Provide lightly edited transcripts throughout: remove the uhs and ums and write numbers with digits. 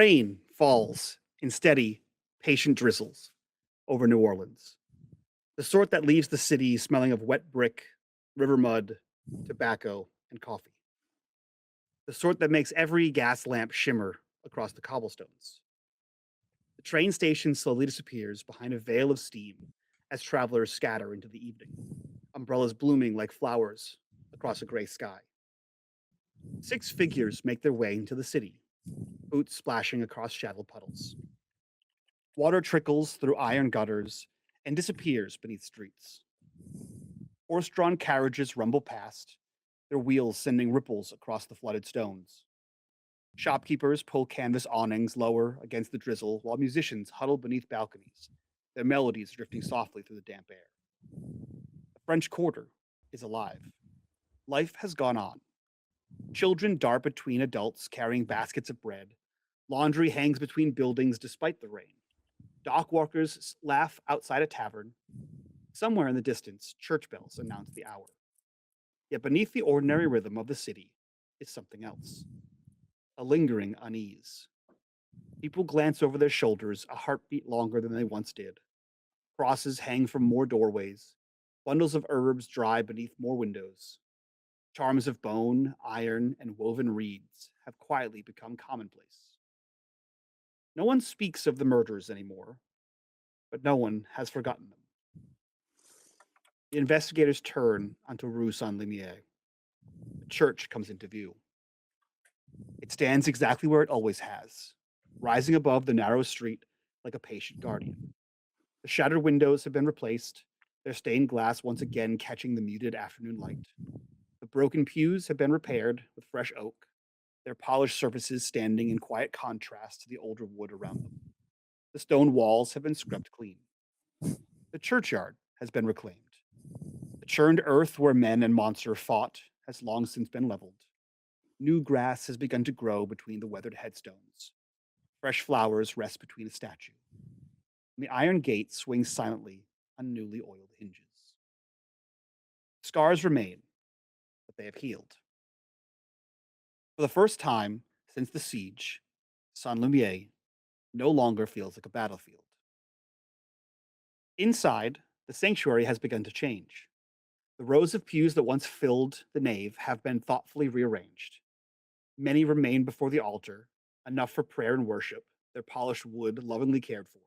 Rain falls in steady, patient drizzles over New Orleans, the sort that leaves the city smelling of wet brick, river mud, tobacco, and coffee. The sort that makes every gas lamp shimmer across the cobblestones. The train station slowly disappears behind a veil of steam as travelers scatter into the evening, umbrellas blooming like flowers across a gray sky. 6 figures make their way into the city, boots splashing across shallow puddles. Water trickles through iron gutters and disappears beneath streets. Horse drawn carriages rumble past, their wheels sending ripples across the flooded stones. Shopkeepers pull canvas awnings lower against the drizzle while musicians huddle beneath balconies, their melodies drifting softly through the damp air. The French Quarter is alive. Life has gone on. Children dart between adults carrying baskets of bread. Laundry hangs between buildings despite the rain. Dock walkers laugh outside a tavern. Somewhere in the distance, church bells announce the hour. Yet beneath the ordinary rhythm of the city is something else, a lingering unease. People glance over their shoulders a heartbeat longer than they once did. Crosses hang from more doorways. Bundles of herbs dry beneath more windows. Charms of bone, iron, and woven reeds have quietly become commonplace. No one speaks of the murders anymore, but no one has forgotten them. The investigators turn onto Rue Saint-Limier. The church comes into view. It stands exactly where it always has, rising above the narrow street like a patient guardian. The shattered windows have been replaced, their stained glass once again catching the muted afternoon light. The broken pews have been repaired with fresh oak, their polished surfaces standing in quiet contrast to the older wood around them. The stone walls have been scrubbed clean. The churchyard has been reclaimed. The churned earth where men and monster fought has long since been leveled. New grass has begun to grow between the weathered headstones. Fresh flowers rest between a statue. And the iron gate swings silently on newly oiled hinges. Scars remain, but they have healed. For the first time since the siege, Saint-Lumier no longer feels like a battlefield. Inside, the sanctuary has begun to change. The rows of pews that once filled the nave have been thoughtfully rearranged. Many remain before the altar, enough for prayer and worship, their polished wood lovingly cared for.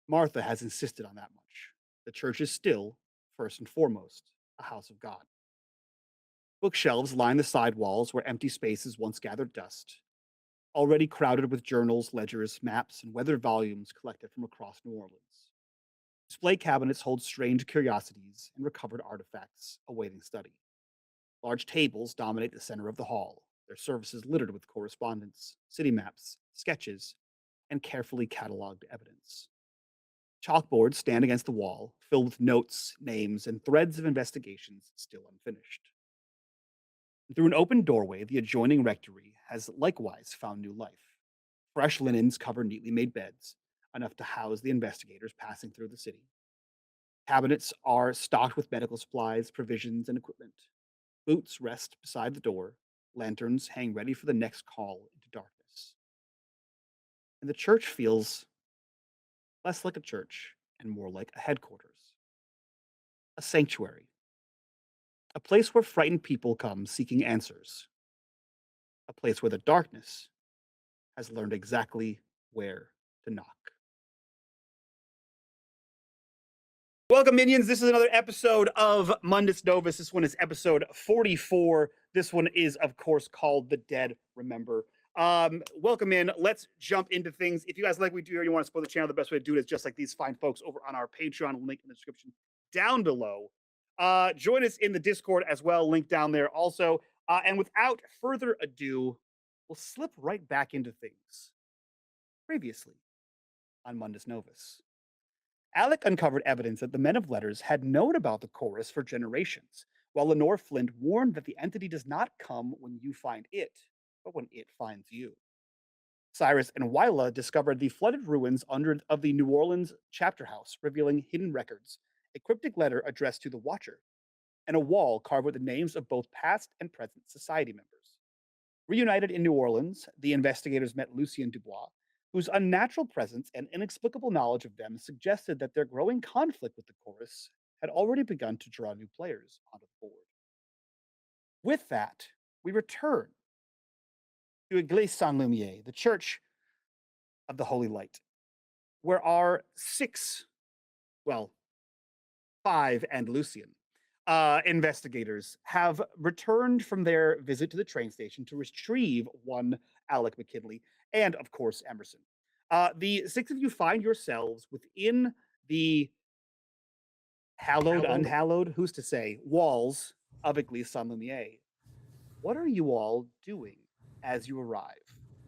Martha has insisted on that much. The church is still, first and foremost, a house of God. Bookshelves line the side walls where empty spaces once gathered dust, already crowded with journals, ledgers, maps, and weathered volumes collected from across New Orleans. Display cabinets hold strange curiosities and recovered artifacts awaiting study. Large tables dominate the center of the hall, their surfaces littered with correspondence, city maps, sketches, and carefully cataloged evidence. Chalkboards stand against the wall, filled with notes, names, and threads of investigations still unfinished. Through an open doorway, the adjoining rectory has likewise found new life. Fresh linens cover neatly made beds, enough to house the investigators passing through the city. Cabinets are stocked with medical supplies, provisions, and equipment. Boots rest beside the door, lanterns hang ready for the next call into darkness. And the church feels less like a church and more like a headquarters, a sanctuary, a place where frightened people come seeking answers, a place where the darkness has learned exactly where to knock. Welcome, minions. This is another episode of Mundus Novus. This one is episode 44. This one is, of course, called The Dead Remember. Welcome in. Let's jump into things. If you guys like what we do here, you want to support the channel, the best way to do it is just like these fine folks over on our Patreon, link in the description down below. Join us in the Discord as well, link down there also. And without further ado, we'll slip right back into things. Previously on Mundus Novus, Alec uncovered evidence that the men of letters had known about the chorus for generations, while Lenore Flint warned that the entity does not come when you find it, but when it finds you. Cyrus and Wyla discovered the flooded ruins of the New Orleans chapter house, revealing hidden records, a cryptic letter addressed to the Watcher, and a wall carved with the names of both past and present society members. Reunited in New Orleans, the investigators met Lucien Dubois, whose unnatural presence and inexplicable knowledge of them suggested that their growing conflict with the chorus had already begun to draw new players onto the board. With that, we return to Église Saint-Lumière, the Church of the Holy Light, where our five and Lucien, investigators have returned from their visit to the train station to retrieve one Alec McKinley and, of course, Emerson. The six of you find yourselves within the hallowed, unhallowed, who's to say, walls of Église Saint-Lumière. What are you all doing as you arrive?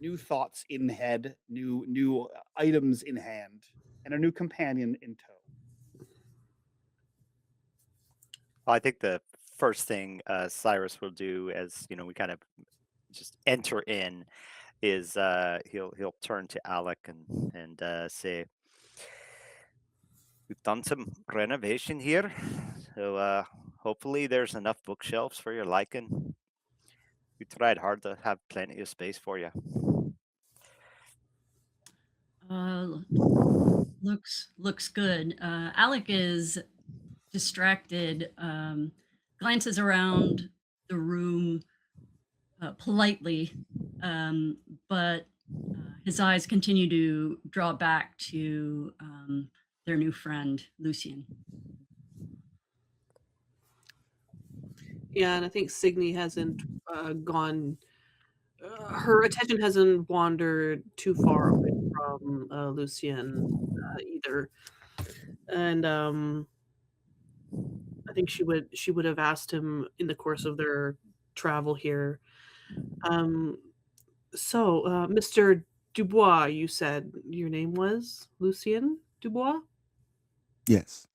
New thoughts in head, new items in hand, and a new companion in tow. Well, I think the first thing Cyrus will do, as we kind of just enter in, is he'll turn to Alec and say, "We've done some renovation here, so hopefully there's enough bookshelves for your liking. We tried hard to have plenty of space for you." Looks good. Alec is distracted, glances around the room politely, but his eyes continue to draw back to their new friend, Lucien. Yeah, and I think Signy hasn't gone. Her attention hasn't wandered too far away from Lucien either, and I think she would have asked him in the course of their travel here. So, Mr. Dubois, you said your name was Lucien Dubois? Yes.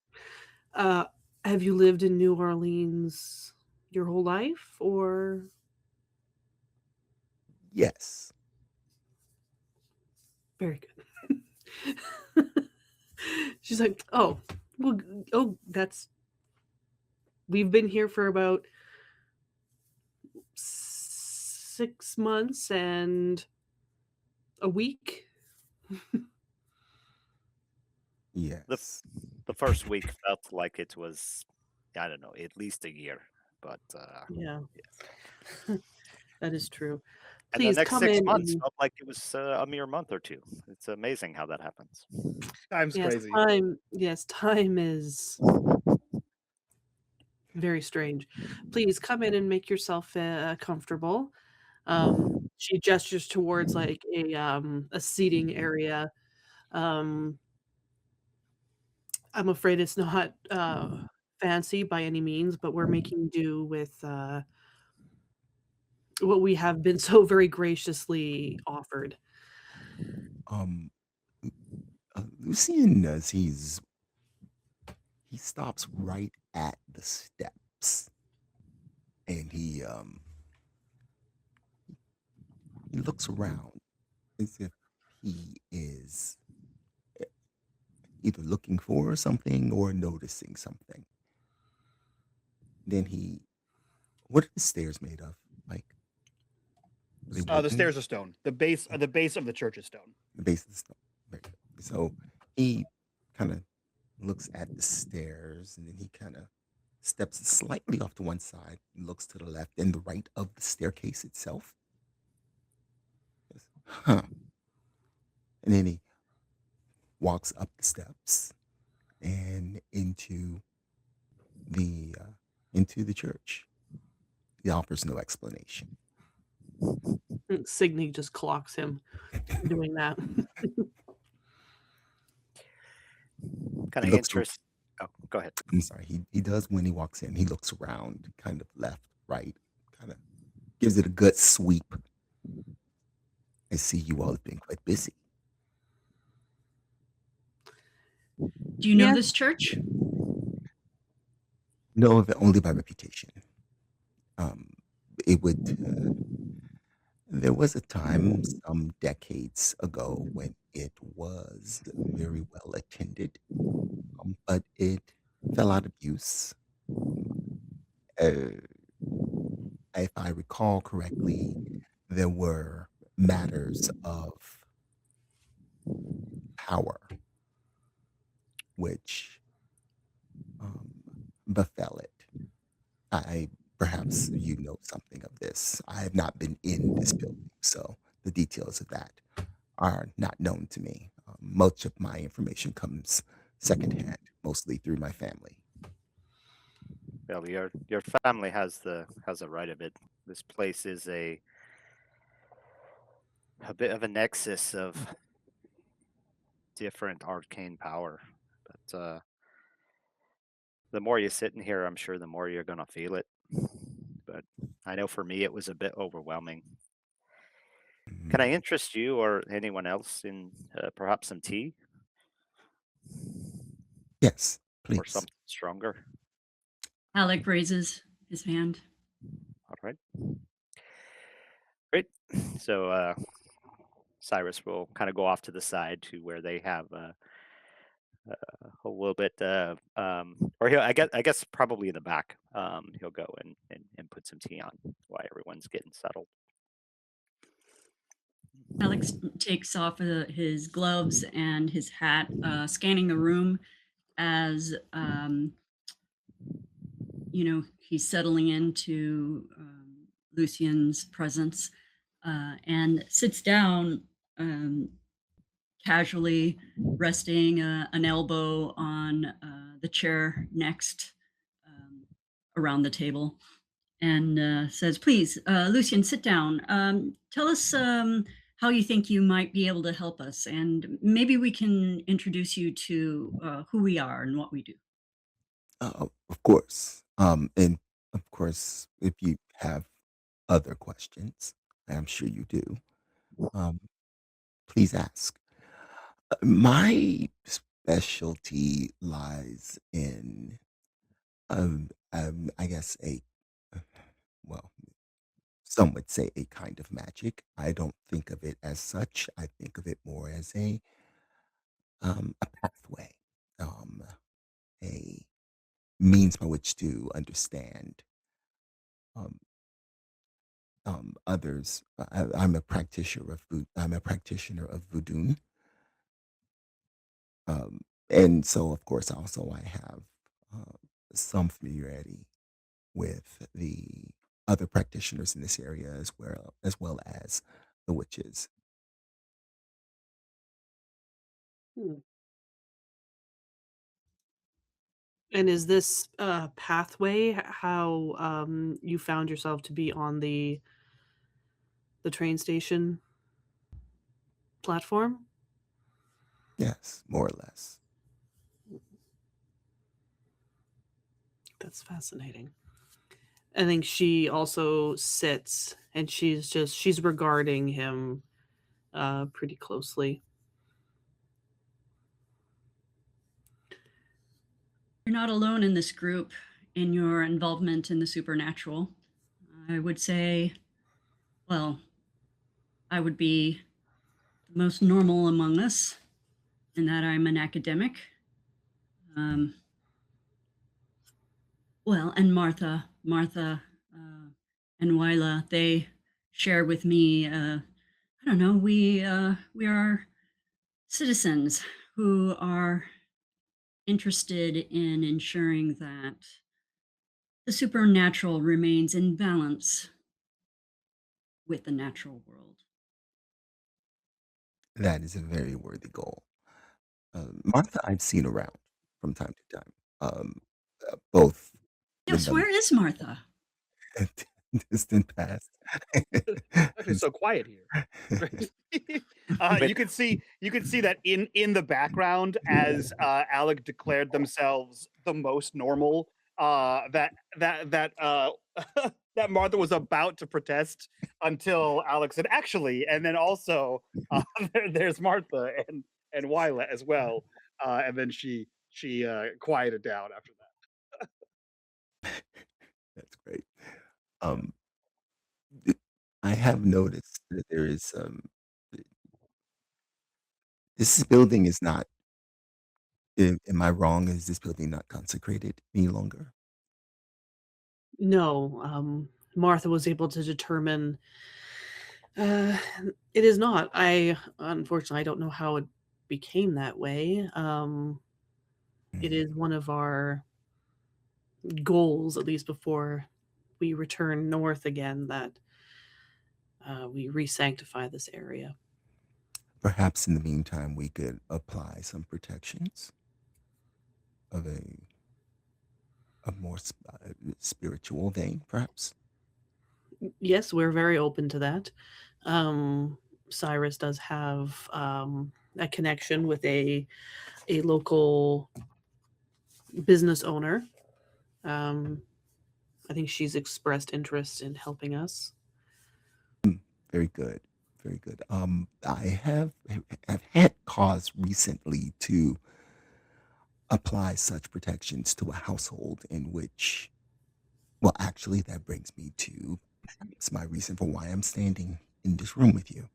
Have you lived in New Orleans your whole life, or? Yes. Very good. She's like, oh, well, we've been here for about 6 months and a week. Yes. The first week felt like it was, I don't know, at least a year. But Yeah, that is true. and the Please next come 6 in. months felt like it was a mere month or two. It's amazing how that happens. Time's Yes, crazy. time is very strange. Please come in and make yourself comfortable. She gestures towards like a seating area. I'm afraid it's not fancy by any means, but we're making do with what we have been so very graciously offered. Lucien does he stops right at the steps, and he looks around as if he is either looking for something or noticing something. Then what are the stairs made of? Like, are they The wooden? stairs are stone. The base of the church is stone. The base of the stone. Very good. So he kind of looks at the stairs, and then he kind of steps slightly off to one side, looks to the left and the right of the staircase itself. Huh. And then he walks up the steps and into the church. He offers no explanation. Signy just clocks him doing that. Kind He of looks interest. Oh, go ahead. I'm sorry. He does when he walks in. He looks around, kind of left, right, kind of gives it a good sweep. I see you all have been quite busy. Do you know Yeah. this church? Know of it only by reputation. It would. There was a time some decades ago when it was very well attended, but it fell out of use. If I recall correctly, there were matters of power which befell it. Perhaps you know something of this. I have not been in this building, so the details of that are not known to me. Much of my information comes secondhand, mostly through my family. Well, your family has a right of it. This place is a bit of a nexus of different arcane power, but the more you sit in here, I'm sure the more you're gonna feel it. But I know for me, it was a bit overwhelming. Can I interest you or anyone else in perhaps some tea Yes, or please. something stronger? Alec raises his hand. All right. Great. So Cyrus will kind of go off to the side to where they have a little bit, or I guess probably in the back. He'll go and put some tea on while everyone's getting settled. Alex takes off his gloves and his hat, scanning the room as he's settling into Lucien's presence, and sits down, casually resting an elbow on the chair next, around the table, and says, "Please, Lucien, sit down. Tell us how you think you might be able to help us, and maybe we can introduce you to who we are and what we do." Of course. And of course, if you have other questions, I'm sure you do, um, please ask. My specialty lies in, I guess, well, some would say a kind of magic. I don't think of it as such. I think of it more as a pathway, um, a means by which to understand um, others. I'm a practitioner of voodoo, um, and so of course also I have uh, some familiarity with the other practitioners in this area as well as the witches. Hmm. And is this pathway how you found yourself to be on the train station platform? Yes, more or less. That's fascinating. I think she also sits and she's regarding him pretty closely. You're not alone in this group in your involvement in the supernatural. I would say, well, I would be the most normal among us in that I'm an academic. Well, and Martha, and Wyla, they share with me. I don't know. We are citizens who are interested in ensuring that the supernatural remains in balance with the natural world. That is a very worthy goal. Martha, I've seen around from time to time, both in Yes, the where is Martha? distant past. Actually, so quiet here. You could see that in the background as Alec declared themselves the most normal. That that Martha was about to protest until Alex said actually, and then also there's Martha and Wyla as well, and then she quieted down after that. That's great. Um, I have noticed that there is this building is not. Am I wrong? Is this building not consecrated any longer? No, Martha was able to determine Uh, it is not. Unfortunately, I don't know how it became that way. It is one of our goals, at least before we return north again, that we re-sanctify this area. Perhaps in the meantime, we could apply some protections of a more spiritual vein, perhaps. Yes, we're very open to that. Cyrus does have a connection with a local business owner. I think she's expressed interest in helping us. Very good. Very good. I have had cause recently to apply such protections to a household in which, well, actually, that brings me to perhaps my reason for why I'm standing in this room with you.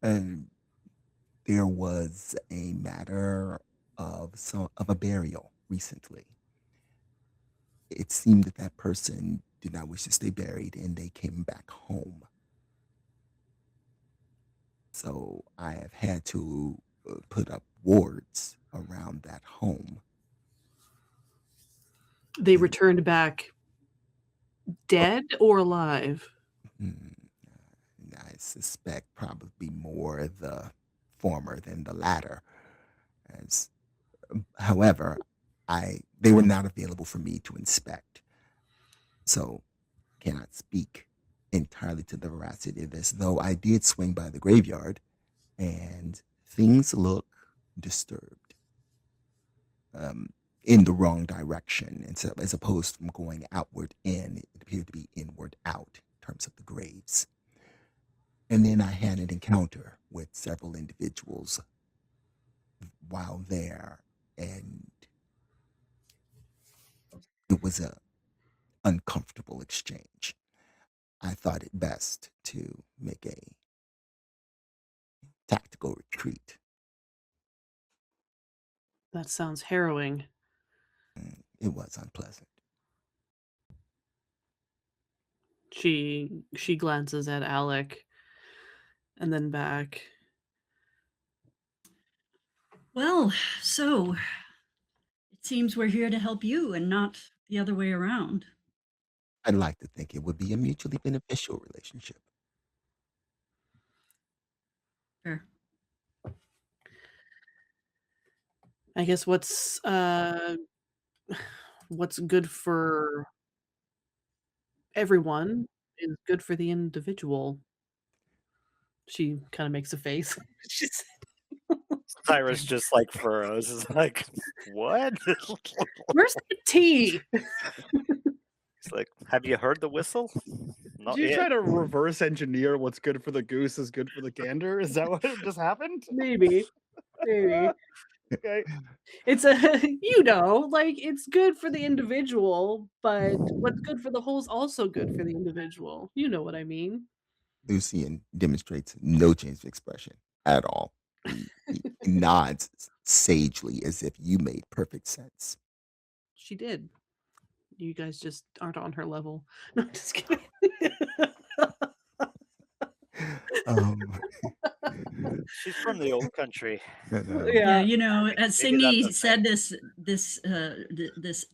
There was a matter of a burial recently. It seemed that that person did not wish to stay buried, and they came back home. So I have had to put up wards around that home. They returned back dead or alive? I suspect probably more the former than the latter. However, they were not available for me to inspect, so cannot speak entirely to the veracity of this. Though I did swing by the graveyard, and things look disturbed. In the wrong direction, and so as opposed from going outward in, it appeared to be inward out in terms of the graves. And then I had an encounter with several individuals while there, and it was a uncomfortable exchange. I thought it best to make a tactical retreat. That sounds harrowing. It was unpleasant. She glances at Alec and then back. Well, so it seems we're here to help you and not the other way around. I'd like to think it would be a mutually beneficial relationship. Fair. I guess what's good for everyone is good for the individual. She kind of makes a face. She's Cyrus just like furrows. Is like, what? where's the tea? He's like, have you heard the whistle? Not Did you yet. try to reverse engineer what's good for the goose is good for the gander? Is that what just happened? Maybe. Okay. It's like it's good for the individual, but what's good for the whole is also good for the individual. You know what I mean? Lucien demonstrates no change of expression at all. He nods sagely as if you made perfect sense. She did. You guys just aren't on her level. No, I'm just kidding. She's from the old country. Yeah, you know, as Maybe that's Signy a said thing. this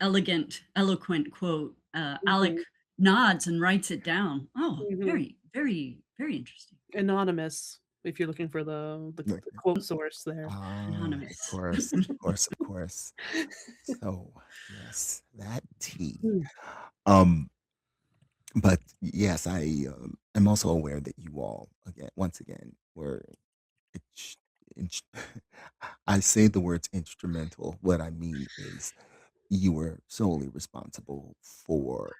eloquent quote, Alec nods and writes it down. Oh, Mhm. very, very, very interesting. Anonymous, if you're looking for the quote source there. Anonymous. Of course, of course, of course. So, yes, that tea. But yes, am also aware that you all, once again, were. I say the words instrumental. What I mean is, you were solely responsible for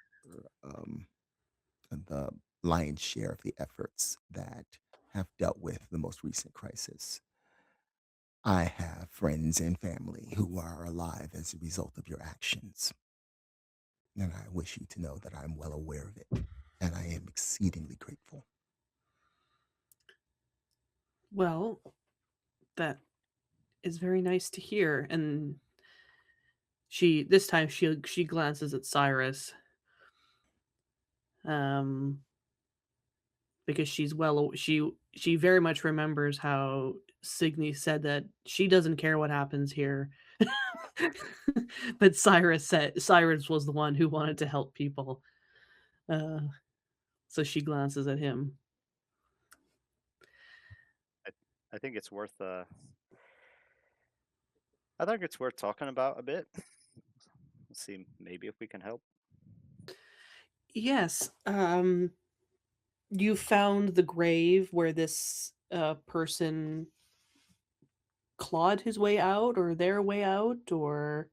the lion's share of the efforts that have dealt with the most recent crisis. I have friends and family who are alive as a result of your actions. And I wish you to know that I'm well aware of it, and I am exceedingly grateful. Well, that is very nice to hear. And this time she glances at Cyrus. because she very much remembers how Signy said that she doesn't care what happens here. But Cyrus was the one who wanted to help people. So she glances at him. I think it's worth I think it's worth talking about a bit. Let's see, maybe if we can help. Yes, you found the grave where this person clawed his way out, or their way out, or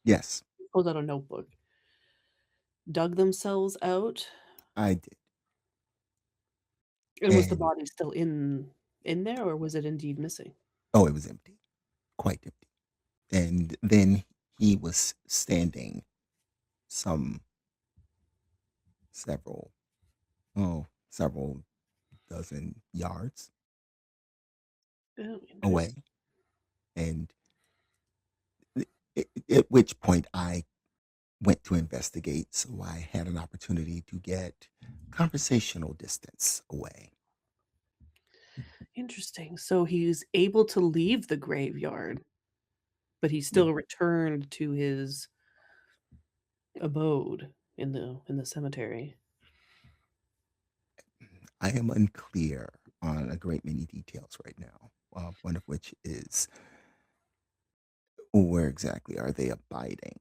Yes, pulled out a notebook, dug themselves out. I did. And was the And body still in there, or was it indeed missing? oh, it was empty, quite empty. And then he was standing some several dozen yards Oh, away. And at which point I went to investigate, so I had an opportunity to get conversational distance away. interesting. So he's able to leave the graveyard, but he still returned to his abode in the cemetery. I am unclear on a great many details right now, one of which is where exactly are they abiding?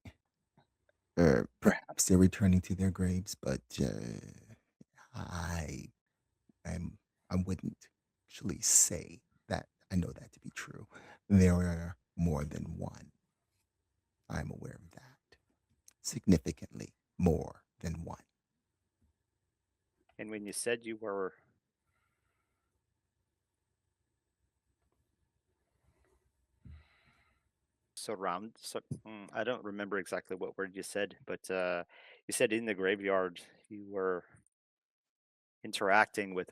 Or perhaps they're returning to their graves, but I I wouldn't actually say that I know that to be true. There are more than one. I'm aware of that. Significantly more than one. And when you said you were I don't remember exactly what word you said, but you said in the graveyard you were interacting with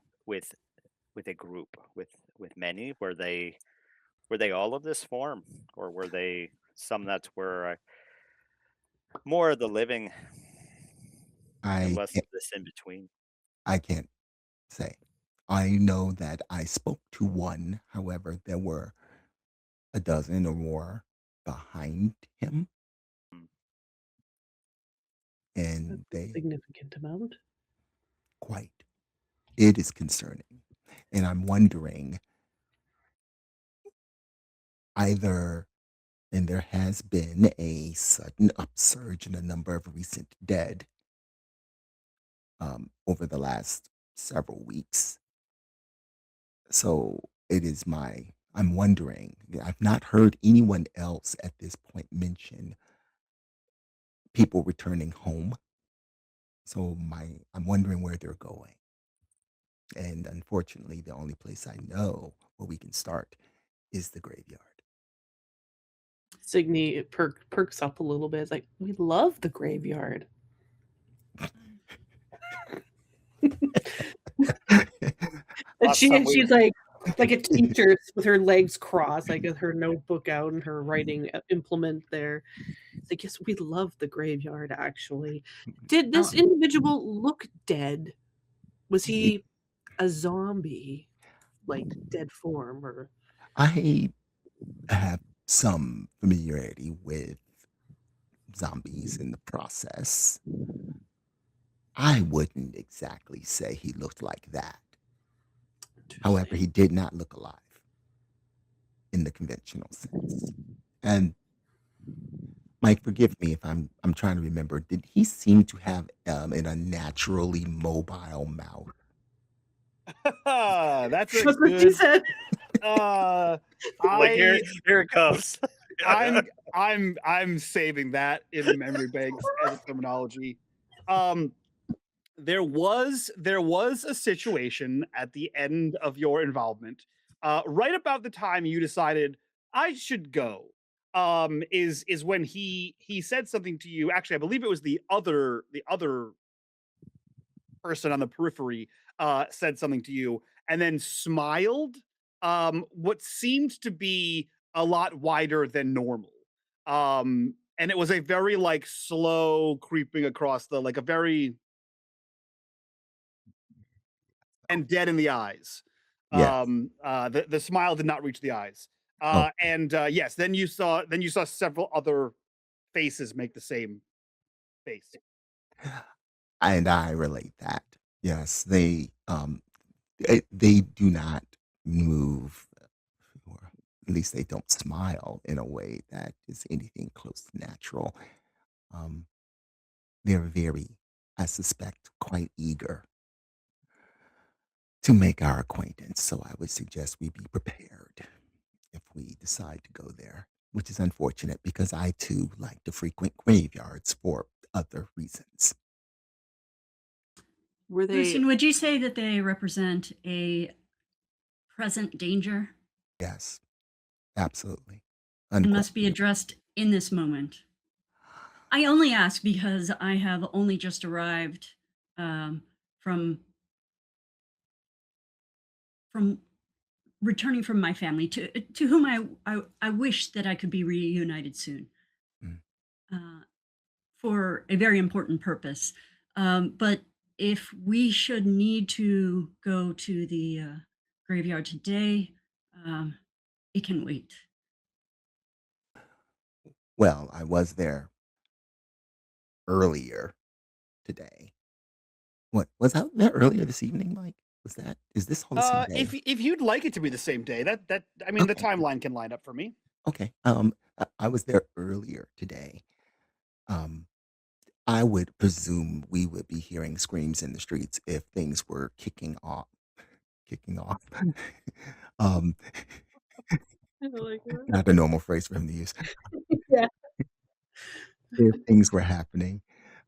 a group, with many. Were they all of this form, or were they some that were more of the living and I less can't, of this in between? I can't say. I know that I spoke to one. However, there were a dozen or more behind him, Hmm. and That's a they significant amount. quite. It is concerning, and I'm wondering either. And there has been a sudden upsurge in the number of recent dead over the last several weeks. So I'm wondering, I've not heard anyone else at this point mention people returning home. So I'm wondering where they're going. And unfortunately, the only place I know where we can start is the graveyard. Signy perks up a little bit. It's like, we love the graveyard. And she's like a teacher with her legs crossed, like with her notebook out and her writing implement there. It's like, yes, we love the graveyard, actually. Did this individual look dead? Was he a zombie, like dead form, or I have some familiarity with zombies in the process. I wouldn't exactly say he looked like that. However, he did not look alive in the conventional sense. And Mike, forgive me if I'm trying to remember. Did he seem to have an unnaturally mobile mouth? That's a That's what she good. said. Like here it goes. I'm saving that in the memory banks as a terminology. There was a situation at the end of your involvement, right about the time you decided I should go. Is when he said something to you. Actually, I believe it was the other person on the periphery said something to you and then smiled, what seemed to be a lot wider than normal. And it was a very like slow creeping across the like a very and dead in the eyes. Yes. The smile did not reach the eyes. Oh, And yes, then you saw several other faces make the same face. and I relate that. Yes, they do not move, or at least they don't smile in a way that is anything close to natural. Um, they're very, I suspect, quite eager to make our acquaintance. So I would suggest we be prepared if we decide to go there, which is unfortunate because I too like to frequent graveyards for other reasons. Were they? Lucien, would you say that they represent a present danger Yes, absolutely. and must be Unquestionably. addressed in this moment? I only ask because I have only just arrived from returning from my family, to whom I wish that I could be reunited soon Mm. For a very important purpose. But if we should need to go to the graveyard today, um, it can wait. Well, I was there earlier today. What was out there earlier this evening, Mike? Is this all the same day? If you'd like it to be the same day, I mean, the Okay. timeline can line up for me. Okay. I was there earlier today. Um, I would presume we would be hearing screams in the streets if things were kicking off. Kicking off. um, I like that. not the normal phrase for him to use. Yeah. If things were happening,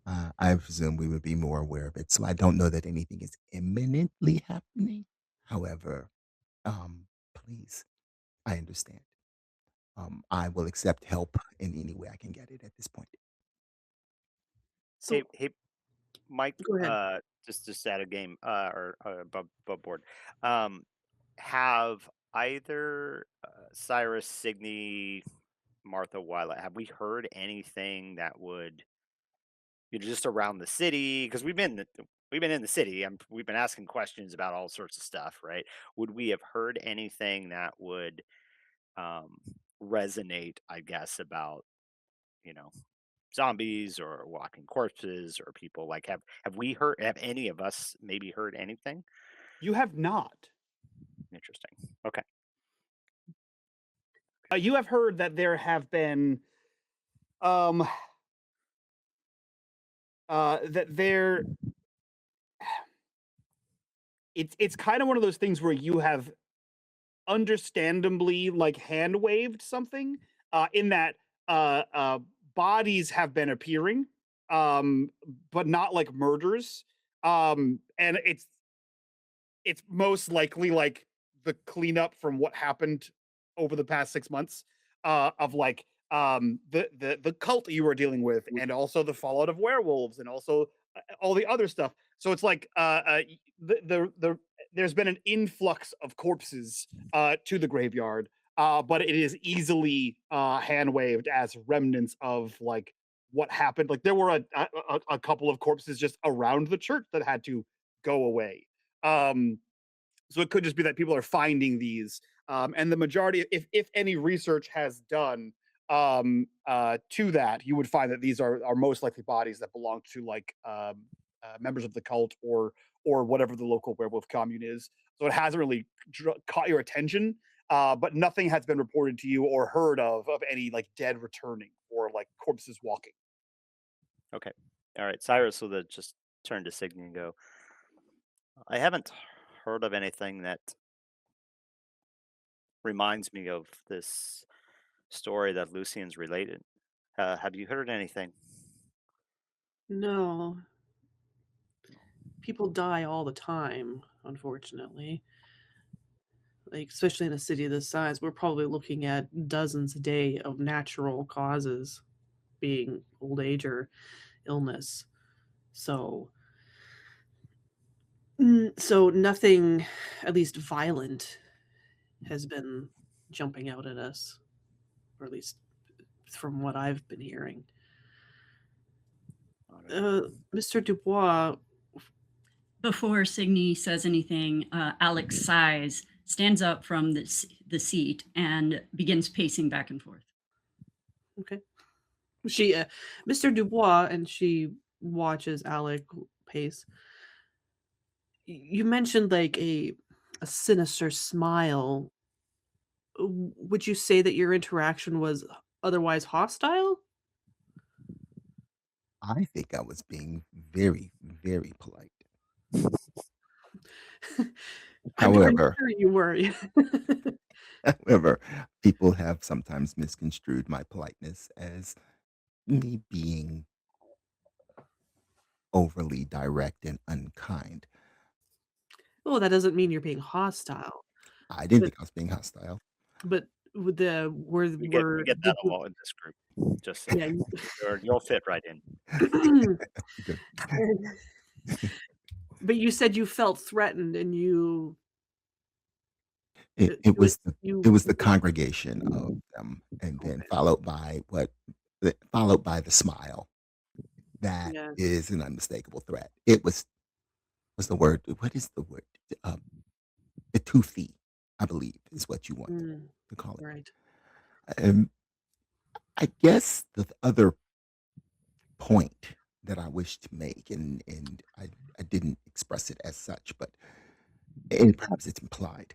I presume we would be more aware of it. So I don't know that anything is imminently happening. However, please, I understand. I will accept help in any way I can get it at this point. So Hey, Mike, go ahead. just out of game, or above board. Have either Cyrus, Signy, Martha, Wyla, have we heard anything that would, just around the city? Because we've been in the city, and we've been asking questions about all sorts of stuff, right? Would we have heard anything that would resonate, I guess, about, you know, zombies or walking corpses or people? Like, have any of us maybe heard anything? You have not. Interesting. Okay. You have heard that there have been that there it's kind of one of those things where you have understandably like hand waved something in that bodies have been appearing, but not like murders, and it's most likely like the cleanup from what happened over the past 6 months, of like the cult you were dealing with, and also the fallout of werewolves, and also all the other stuff. So it's like there's been an influx of corpses to the graveyard, but it is easily hand waved as remnants of like what happened. Like there were a couple of corpses just around the church that had to go away. Um, so it could just be that people are finding these, and the majority, if any research has done to that, you would find that these are most likely bodies that belong to like members of the cult or whatever the local werewolf commune is. So it hasn't really caught your attention, but nothing has been reported to you or heard of any like dead returning or like corpses walking. Okay. All right. Cyrus will then just turn to Signy and go, I haven't heard of anything that reminds me of this story that Lucien's related. Have you heard anything? No. People die all the time, unfortunately. Like, especially in a city this size, we're probably looking at dozens a day of natural causes, being old age or illness. So, so nothing, at least violent, has been jumping out at us, or at least from what I've been hearing. All right. Mr. Dubois, Before Signy says anything, Alex sighs, stands up from the seat, and begins pacing back and forth. Okay. She, Mr. Dubois, and she watches Alec pace. You mentioned like a sinister smile. Would you say that your interaction was otherwise hostile? I think I was being very, very polite. I'm pretty However, sure you were. however, people have sometimes misconstrued my politeness as me being overly direct and unkind. Oh, that doesn't mean you're being hostile. I didn't But think I was being hostile. but with the We get that a lot in this group. Just yeah. saying. You'll fit right in. Good. But you said you felt threatened, and you It, it it was the you it was the congregation of them, and then Okay. followed by the smile. That Yeah. is an unmistakable threat. It was the word. What is the word? The toothy, I believe, is what you want Mm, to call it. right. I guess the other point that I wish to make, and I didn't express it as such, but and perhaps it's implied.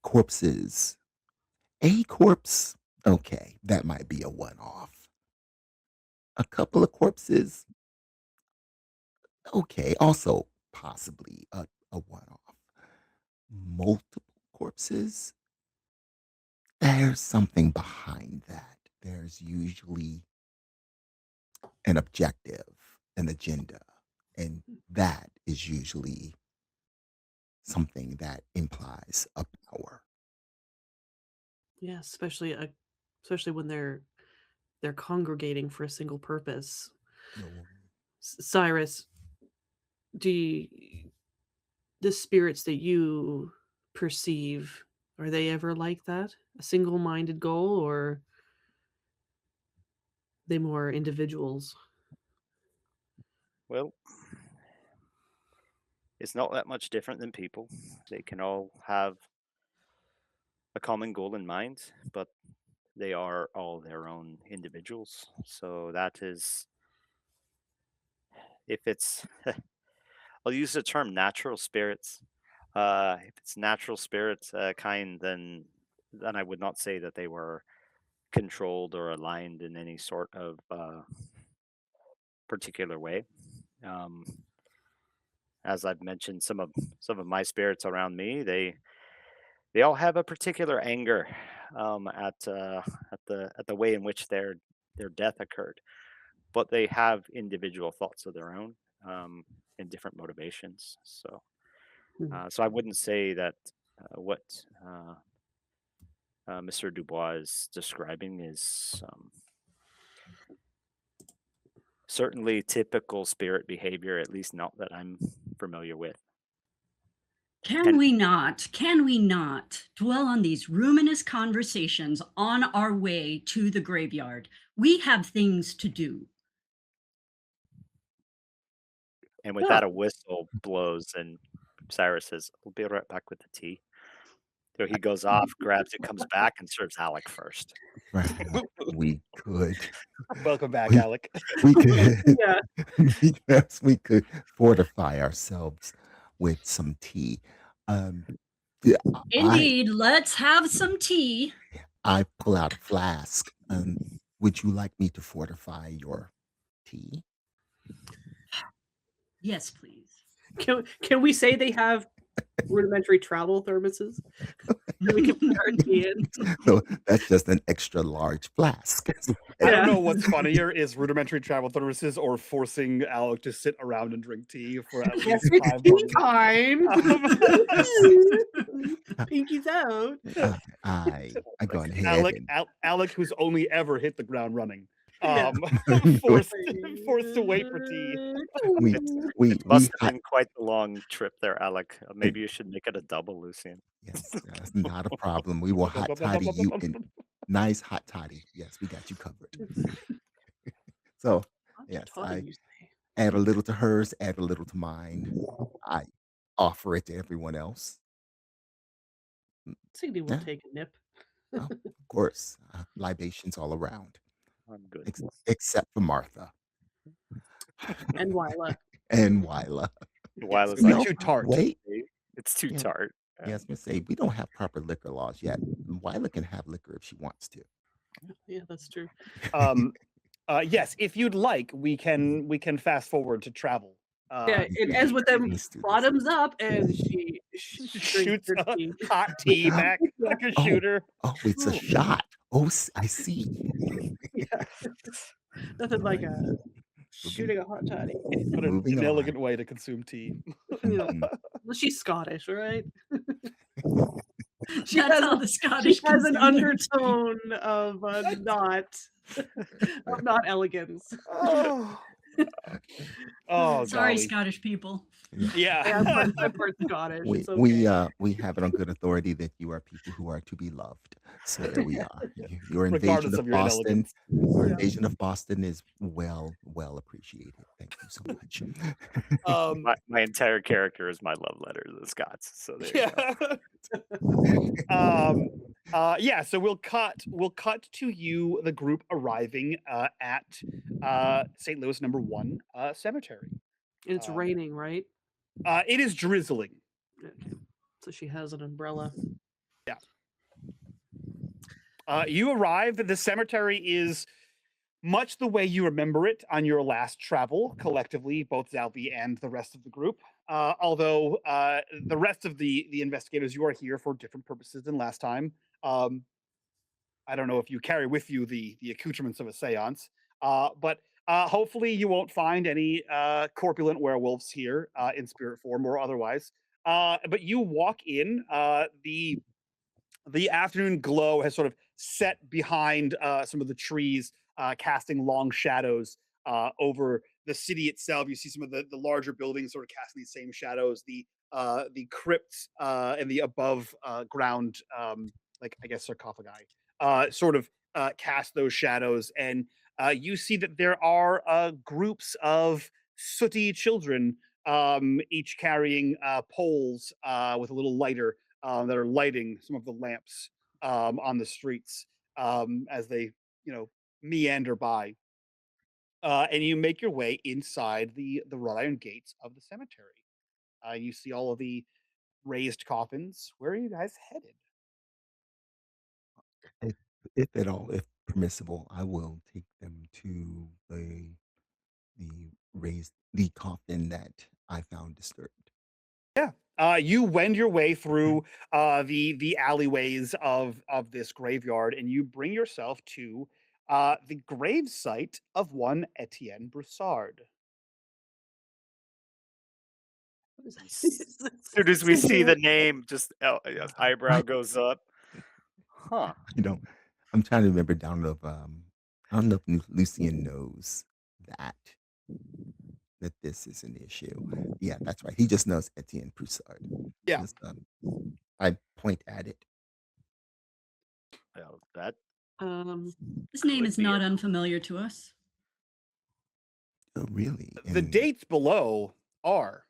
Corpses, a corpse, okay, that might be a one-off. A couple of corpses, okay, also possibly a one-off. Multiple corpses, there's something behind that. There's usually an objective, an agenda, and that is usually something that implies a power. Yeah, especially when they're congregating for a single purpose. No, Cyrus, the spirits that you perceive, are they ever like that? A single-minded goal, or they more individuals? Well, it's not that much different than people. They can all have a common goal in mind, but they are all their own individuals. So that is, if it's, I'll use the term natural spirits. If it's natural spirits kind, then I would not say that they were controlled or aligned in any sort of particular way. As I've mentioned, some of my spirits around me, they all have a particular anger at the way in which their death occurred, but they have individual thoughts of their own and different motivations. So so I wouldn't say that what Mr. Dubois is describing is certainly typical spirit behavior, at least not that I'm familiar with. Can we not dwell on these ruminous conversations on our way to the graveyard? We have things to do. And with that, a whistle blows, and Cyrus says, "We'll be right back with the tea." So he goes off, grabs it, comes back, and serves Alec first. right. We could. Welcome back, We- Alec. We could. Yeah. Perhaps we could fortify ourselves with some tea. Yeah, Indeed, let's have some tea. I pull out a flask. Would you like me to fortify your tea? Yes, please. Can we say they have rudimentary travel thermoses? We can put our tea in. No, that's just an extra large flask. I Yeah. don't know what's funnier is rudimentary travel services or forcing Alec to sit around and drink tea for at Yes, least it's 5 tea months. time. Pinky's out. I go ahead Alec, and Alec, who's only ever hit the ground running, Yeah. forced to wait for tea. we Must have hot, been quite a long trip there, Alec. Maybe you should make it a double, Lucien. yes, that's not a problem. We will hot toddy you in nice hot toddy. Yes, we got you covered. So Yes, Toddy, I you say? add a little to hers, add a little to mine. I offer it to everyone else. Sadie will Yeah, take a nip. of course. Libations all around, I'm good. except for Martha And Wyla. and Wyla. While It's it's gonna be like, too tart. Wait. it's too Yeah. tart. Yeah, I was gonna say we don't have proper liquor laws yet. Wyla can have liquor if she wants to. Yeah, that's true. Yes, if you'd like, we can fast forward to travel. Yeah, it ends with them Let's do this. bottoms up, and she Shoots her a tea. hot tea back Yeah. like a Oh. shooter. Oh, it's a Oh. shot. Oh, I see. Yeah. Nothing like shooting a hot toddy. What an Moving on. inelegant way to consume tea. Yeah. Mhm. Well, she's Scottish, right? That's how the Scottish She has an consume their tea. undertone of not elegance. Oh, oh Sorry, golly. Scottish people. Yeah. I'm part Scottish. We It's okay. we have it on good authority that you are people who are to be loved. So there we are. Your invasion Regardless of of your Boston. inelegance. Your Yeah. invasion of Boston is well appreciated. Thank you so much. My entire character is my love letter to the Scots. So there you go. Yeah, so we'll cut to you, the group arriving at St. Louis number 1 cemetery. It's raining, right? It is drizzling. Okay. So she has an umbrella. You arrive. The cemetery is much the way you remember it on your last travel, collectively, both Zalvi and the rest of the group. Although the rest of the investigators, you are here for different purposes than last time. I don't know if you carry with you the accoutrements of a seance, but hopefully you won't find any corpulent werewolves here in spirit form or otherwise. But you walk in. The afternoon glow has sort of set behind some of the trees, casting long shadows over the city itself. You see some of the larger buildings sort of casting these same shadows. The crypts and the above ground, like I guess sarcophagi, sort of cast those shadows, and you see that there are groups of sooty children, each carrying poles with a little lighter that are lighting some of the lamps on the streets as they, meander by. And you make your way inside the wrought iron gates of the cemetery. You see all of the raised coffins. Where are you guys headed? If at all, if permissible, I will take them to the coffin that I found disturbed. You wend your way through the alleyways of this graveyard, and you bring yourself to the grave site of one Etienne Broussard. As soon as we see the name, just eyebrow Right. goes up. Huh. I'm trying to remember down of I don't know if Lucien knows that this is an issue. Yeah, that's right. He just knows Etienne Broussard. Yeah. Just, I point at it. Well, that This name Could is be not it. unfamiliar to us. Oh, really? The And dates below are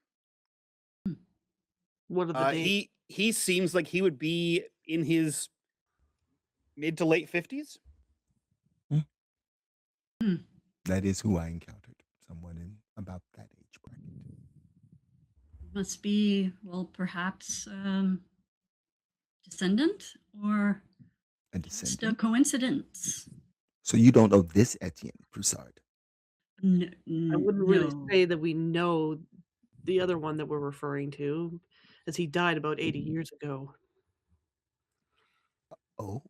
What are the dates? he seems like he would be in his mid to late 50s. that is who I encountered. Someone in about that age bracket. Must be, well, perhaps descendant or A just a descendant. coincidence. So you don't know this Etienne Broussard. No, I wouldn't really no. say that we know the other one that we're referring to, as he died about 80 years ago. Oh,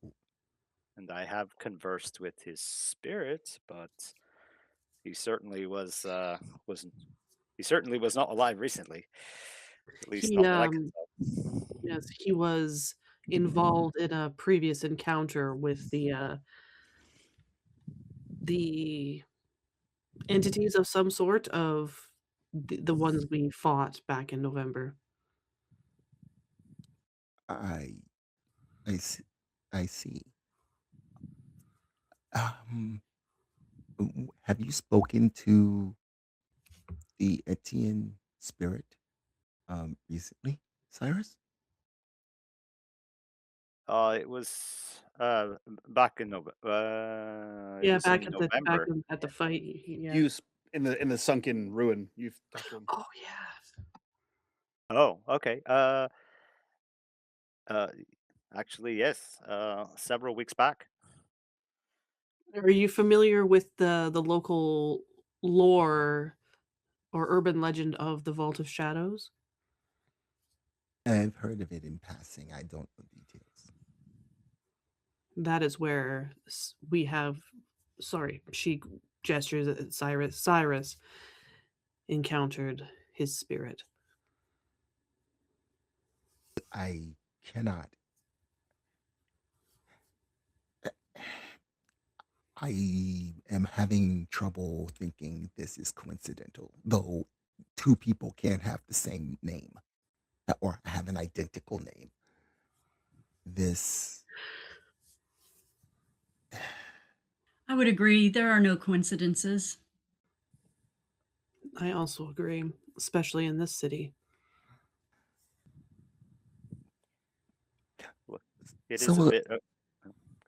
and I have conversed with his spirit, but he certainly was not alive recently. At least He not that I could tell. yes, he was involved in a previous encounter with the entities of some sort of the ones we fought back in November. I see. I see. have you spoken to the Etienne spirit recently, Cyrus? It was back in November. It Yeah, was in November. at the fight. Yeah. You in the sunken ruin. You've talked to him. Oh yeah. Oh, okay. Uh, actually, yes. Several weeks back. Are you familiar with the local lore or urban legend of the Vault of Shadows? I've heard of it in passing. I don't know details. That is where we have. Sorry, she gestures at Cyrus. Cyrus encountered his spirit. I cannot. I am having trouble thinking this is coincidental, though two people can't have the same name or have an identical name. This. I would agree. There are no coincidences. I also agree, especially in this city. It So, is a bit.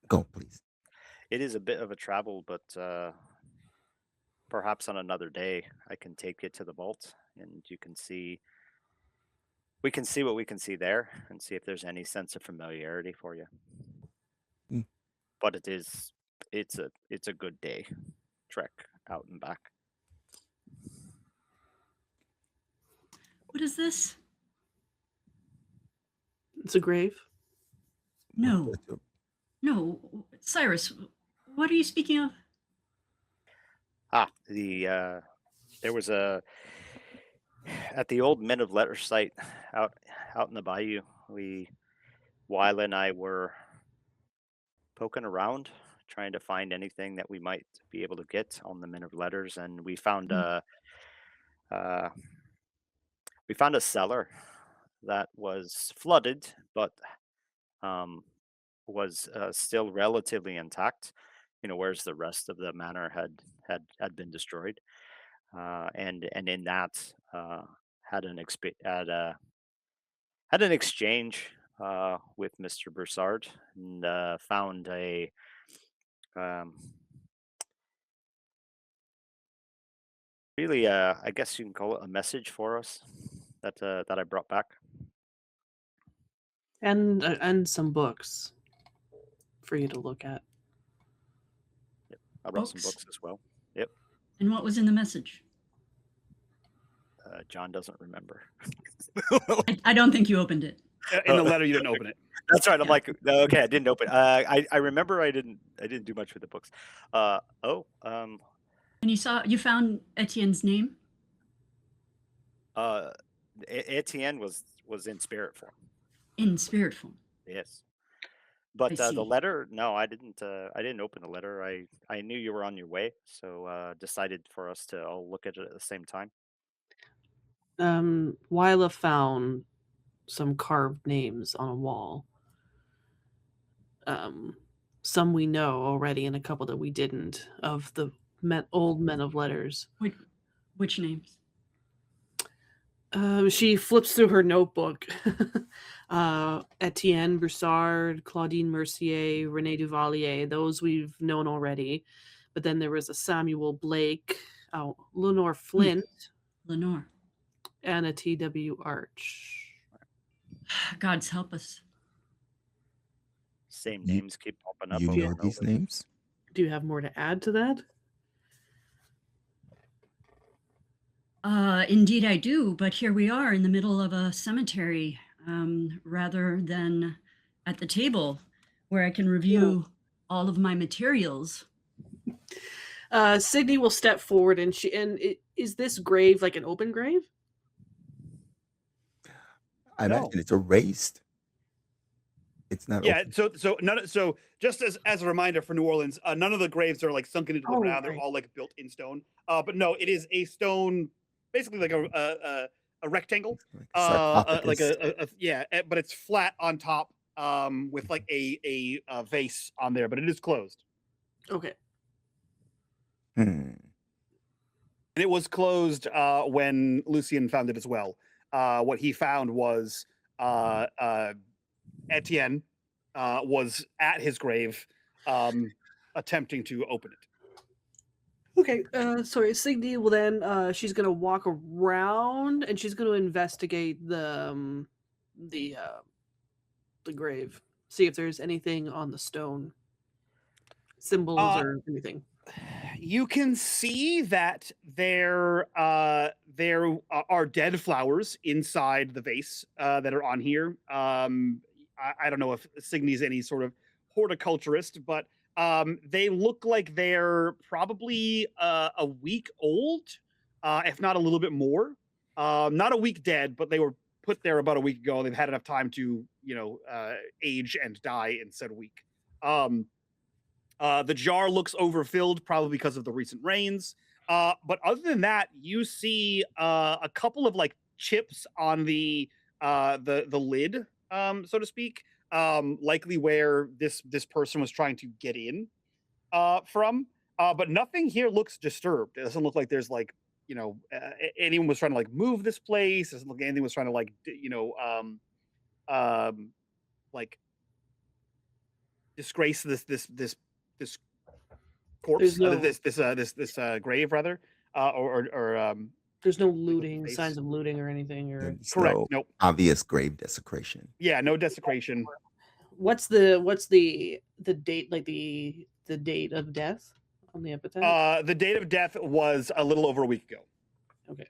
Go, please. It is a bit of a travel, but perhaps on another day I can take you to the vault, and you can see. We can see what we can see there, and see if there's any sense of familiarity for you. Mm. But it's a good day trek out and back. What is this? It's a grave. No. No. Cyrus, what are you speaking of? There was at the old Men of Letters site out in the bayou. Wyla and I were poking around, trying to find anything that we might be able to get on the Men of Letters, and we found a cellar that was flooded, but was still relatively intact. Whereas the rest of the manor had been destroyed, and in that had an exchange with Mr. Broussard, and found a really I guess you can call it a message for us that I brought back, And some books for you to look at. I brought some Books? books as well. Yep. And what was in the message? John doesn't remember. I don't think you opened it. In the letter, you didn't open it. That's right. I'm Yeah. like, okay, I didn't open. I remember I didn't do much with the books. And you found Etienne's name? Etienne was in spirit form. In spirit form. Yes. But I the see. letter, no, I didn't open the letter. I knew you were on your way, so decided for us to all look at it at the same time. Wyla found some carved names on a wall. Some we know already, and a couple that we didn't, of the old Men of Letters. Which names? She flips through her notebook. Etienne Broussard, Claudine Mercier, Rene Duvalier, those we've known already. But then there was a Samuel Blake, Lenore Flint, Lenore. and a T.W. Arch. God's help us. Same You- names keep popping up. You over know and these over. names? Do you have more to add to that? Indeed I do, but here we are in the middle of a cemetery, rather than at the table where I can review all of my materials. Signy will step forward, and is this grave like an open grave? I No. imagine it's erased. It's not. Yeah. open. So just as a reminder for New Orleans, none of the graves are like sunken into the Oh, ground. They're right. all like built in stone. But no, it is a stone, basically like a rectangle. Like a sarcophagus. But it's flat on top, with like a vase on there, but it is closed. Okay. Hmm. And it was closed when Lucien found it as well. What he found was Etienne was at his grave attempting to open it. Okay, sorry. Signy will then she's gonna walk around and she's gonna investigate the grave, see if there's anything on the stone, symbols or anything. You can see that there are dead flowers inside the vase that are on here. I don't know if Signy's any sort of horticulturist, but they look like they're probably a week old, if not a little bit more. Not a week dead, but they were put there about a week ago. They've had enough time to, age and die in said week. The jar looks overfilled, probably because of the recent rains. But other than that, you see a couple of like chips on the lid, so to speak, likely where this person was trying to get in from. But nothing here looks disturbed. It doesn't look like there's like anyone was trying to like move this place. It doesn't look like anything was trying to like like disgrace this corpse, this grave rather, or there's no looting, signs of looting or anything, or There's correct. no Nope. obvious grave desecration. Yeah, no desecration. what's the date, like the date of death on the epitaph? The date of death was a little over a week ago. Okay.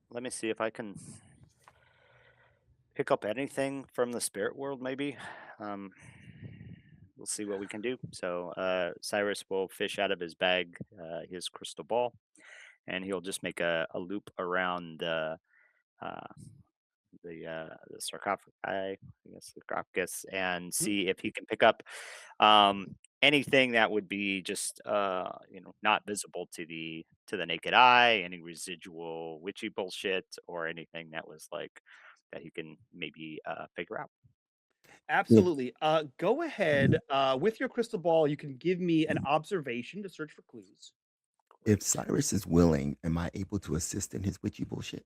Let me see if I can pick up anything from the spirit world, maybe. We'll see what we can do. So Cyrus will fish out of his bag his crystal ball, and he'll just make a loop around the sarcophagus, and see if he can pick up anything that would be just not visible to the naked eye, any residual witchy bullshit, or anything that was like that he can maybe figure out. Absolutely. Go ahead with your crystal ball. You can give me an observation to search for clues. If Cyrus is willing, am I able to assist in his witchy bullshit?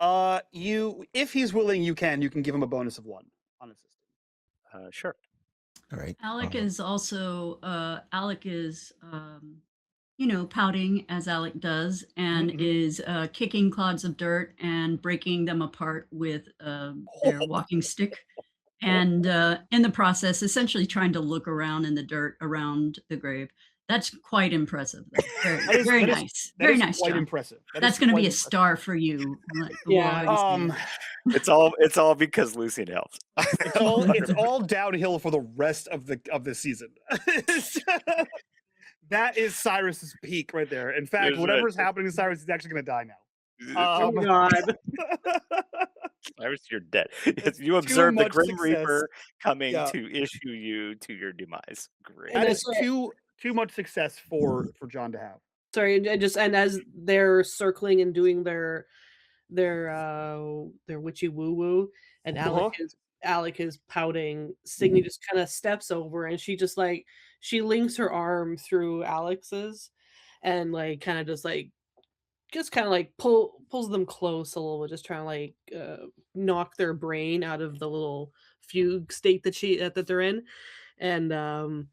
If he's willing, you can give him a bonus of 1 on assisting. Sure. All right. Alec is also pouting as Alec does, and is kicking clods of dirt and breaking them apart with their walking stick, and in the process essentially trying to look around in the dirt around the grave. That's quite impressive, though. Very nice. Very nice Quite job. impressive. That's going to be a star for you. Yeah. It's all because Lucien helps. It's all downhill for the rest of the season. That is Cyrus's peak right there. In fact, whatever's happening to Cyrus, he's actually going to die now. Oh my God. Cyrus, you're dead. You observe the much Grim success. Reaper coming Yeah. to issue you to your demise. Great. That And is too much success for John to have. Sorry, and as they're circling and doing their witchy woo woo, and Alec is pouting, Signy just kind of steps over and she just like she links her arm through Alex's and like kind of just kind of like pulls them close a little bit, just trying to like knock their brain out of the little fugue state that they're in, and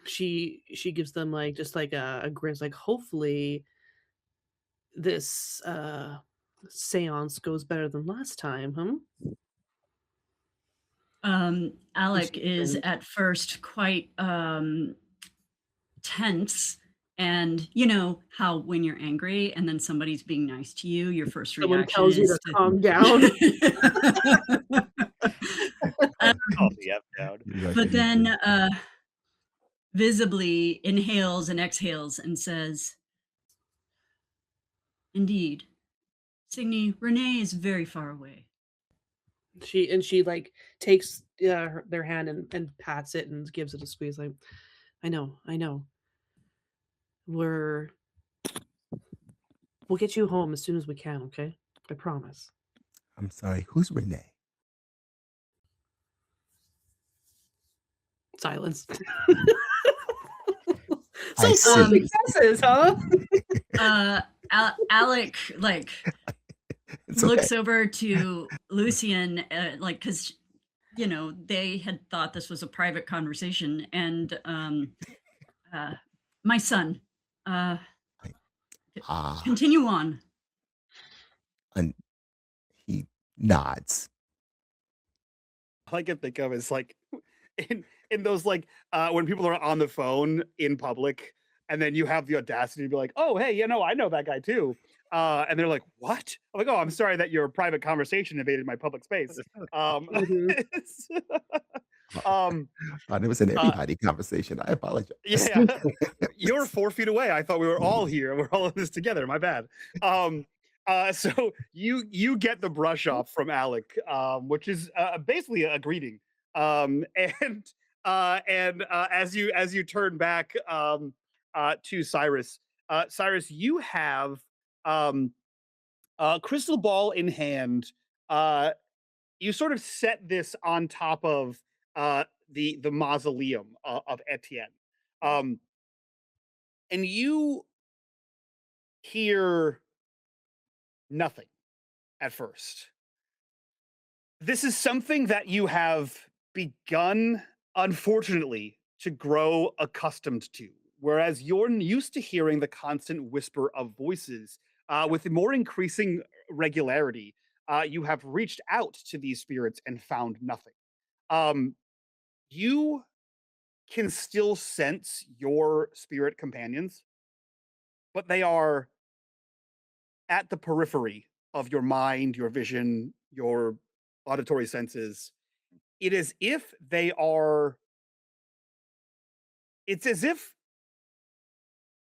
she gives them like just like a grin, like hopefully this seance goes better than last time, Alec is at first quite tense, and you know how when you're angry and then somebody's being nice to you, your first Someone reaction tells you is to calm down. Call the F down. But then visibly inhales and exhales and says, "Indeed, Signy, Renee is very far away." She like takes their hand and pats it and gives it a squeeze, like, I know. We'll get you home as soon as we can, okay? I promise. I'm sorry. Who's Renee? Silence. So see. four successes, huh? Alec like It's okay. looks over to Lucien, like because they had thought this was a private conversation, and my son, Ah, continue on. and he nods. All I can think of is like in those like when people are on the phone in public and then you have the audacity to be like, oh hey, I know that guy too. And they're like, what? I'm like, oh, I'm sorry that your private conversation invaded my public space. Mhm. Thought it was an uh, everybody conversation. I apologize. yeah, you're 4 feet away. I thought we were all here. We're all in this together. My bad. So you get the brush off from Alec, which is basically a greeting. And as you turn back to Cyrus, Cyrus, you have crystal ball in hand. You sort of set this on top of the mausoleum of Etienne, um, and you hear nothing at first. This is something that you have begun, unfortunately, to grow accustomed to. Whereas you're used to hearing the constant whisper of voices, with more increasing regularity, you have reached out to these spirits and found nothing. Um, you can still sense your spirit companions, but they are at the periphery of your mind, your vision, your auditory senses. It is if they are, it's as if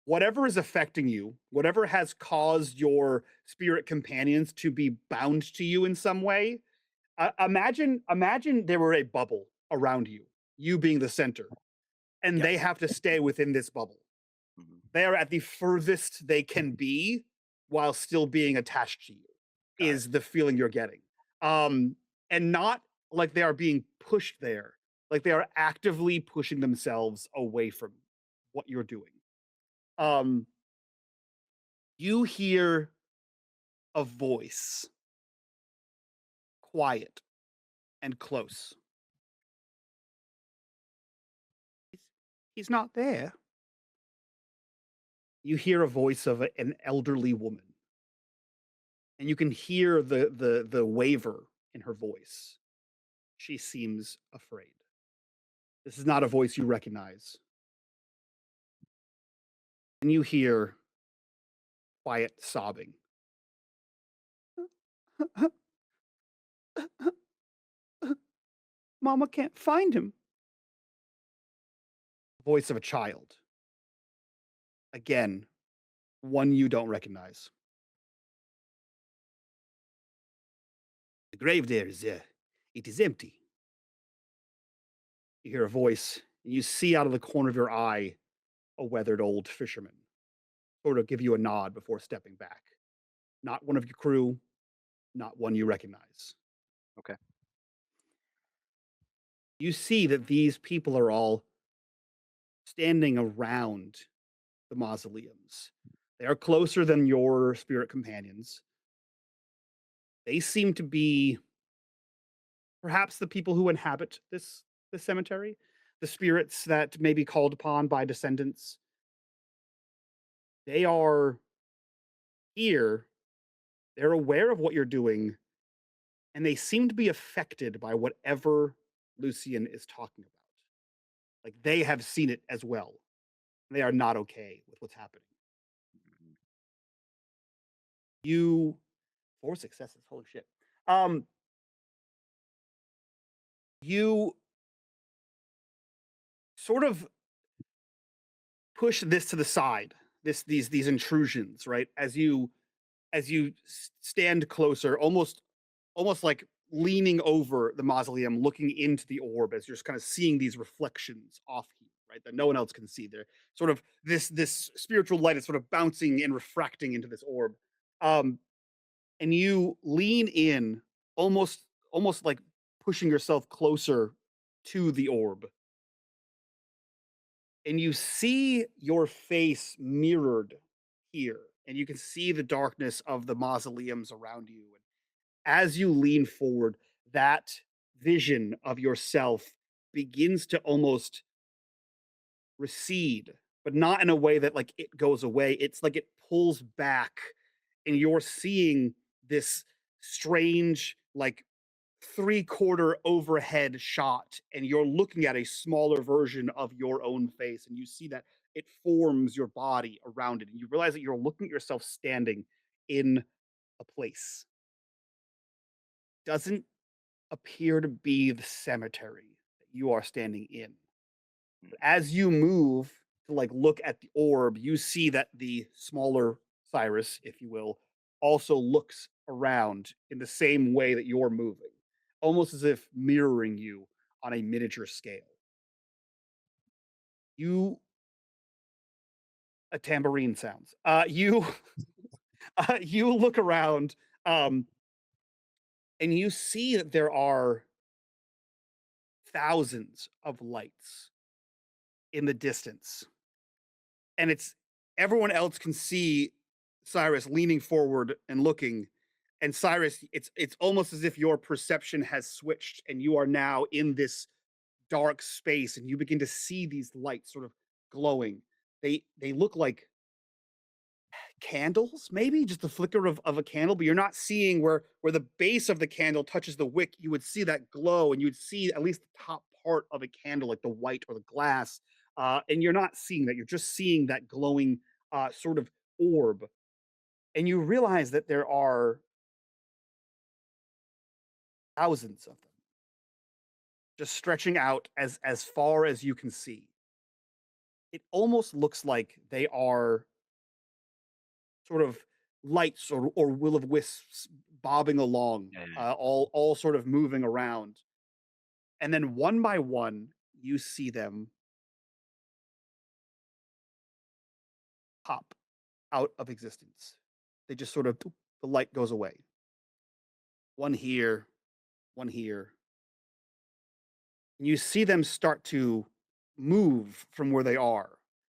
whatever is affecting you, whatever has caused your spirit companions to be bound to you in some way, imagine there were a bubble around you, you being the center, and they Yes. have to stay within this bubble. Mhm. They are at the furthest they can be while still being attached to you, Got it. is the feeling you're getting. Um, and not like they are being pushed there, like they are actively pushing themselves away from what you're doing. Um, you hear a voice, quiet and close. He's not there. You hear a voice of an elderly woman, and you can hear the waver in her voice. She seems afraid. This is not a voice you recognize. And you hear quiet sobbing. Mama can't find him. Voice of a child. Again, one you don't recognize. The grave there is it is empty. You hear a voice, and you see out of the corner of your eye a weathered old fisherman sort of give you a nod before stepping back. Not one of your crew, not one you recognize. Okay. You see that these people are all standing around the mausoleums. They are closer than your spirit companions. They seem to be perhaps the people who inhabit this cemetery, the spirits that may be called upon by descendants. They are here. They're aware of what you're doing, and they seem to be affected by whatever Lucien is talking about. Like they have seen it as well. They are not okay with what's happening. You 4 successes. Holy shit. Um, you sort of push this to the side. These intrusions, right? As you stand closer, almost like leaning over the mausoleum, looking into the orb as you're just kind of seeing these reflections off you, right? That no one else can see. They're sort of this spiritual light is sort of bouncing and refracting into this orb. Um, and you lean in, almost like pushing yourself closer to the orb. and you see your face mirrored here, and you can see the darkness of the mausoleums around you. And as you lean forward, that vision of yourself begins to almost recede, but not in a way that like it goes away. It's like it pulls back, and you're seeing this strange, like three-quarter overhead shot, and you're looking at a smaller version of your own face, and you see that it forms your body around it, and you realize that you're looking at yourself standing in a place. Doesn't appear to be the cemetery that you are standing in. But as you move to like look at the orb, you see that the smaller Cyrus, if you will, also looks around in the same way that you're moving, almost as if mirroring you on a miniature scale. You a tambourine sounds. You you look around, um, and you see that there are thousands of lights in the distance, and it's everyone else can see Cyrus leaning forward and looking. And Cyrus, it's almost as if your perception has switched, and you are now in this dark space, and you begin to see these lights sort of glowing. They look like candles, maybe just the flicker of a candle, but you're not seeing where the base of the candle touches the wick. You would see that glow, and you would see at least the top part of a candle, like the white or the glass. And you're not seeing that. You're just seeing that glowing sort of orb, and you realize that there are thousands of them, just stretching out as far as you can see. It almost looks like they are sort of lights or will of wisps bobbing along, Yeah. all sort of moving around. And then one by one, you see them pop out of existence. They just sort of boop, the light goes away. One here, one here. And you see them start to move from where they are,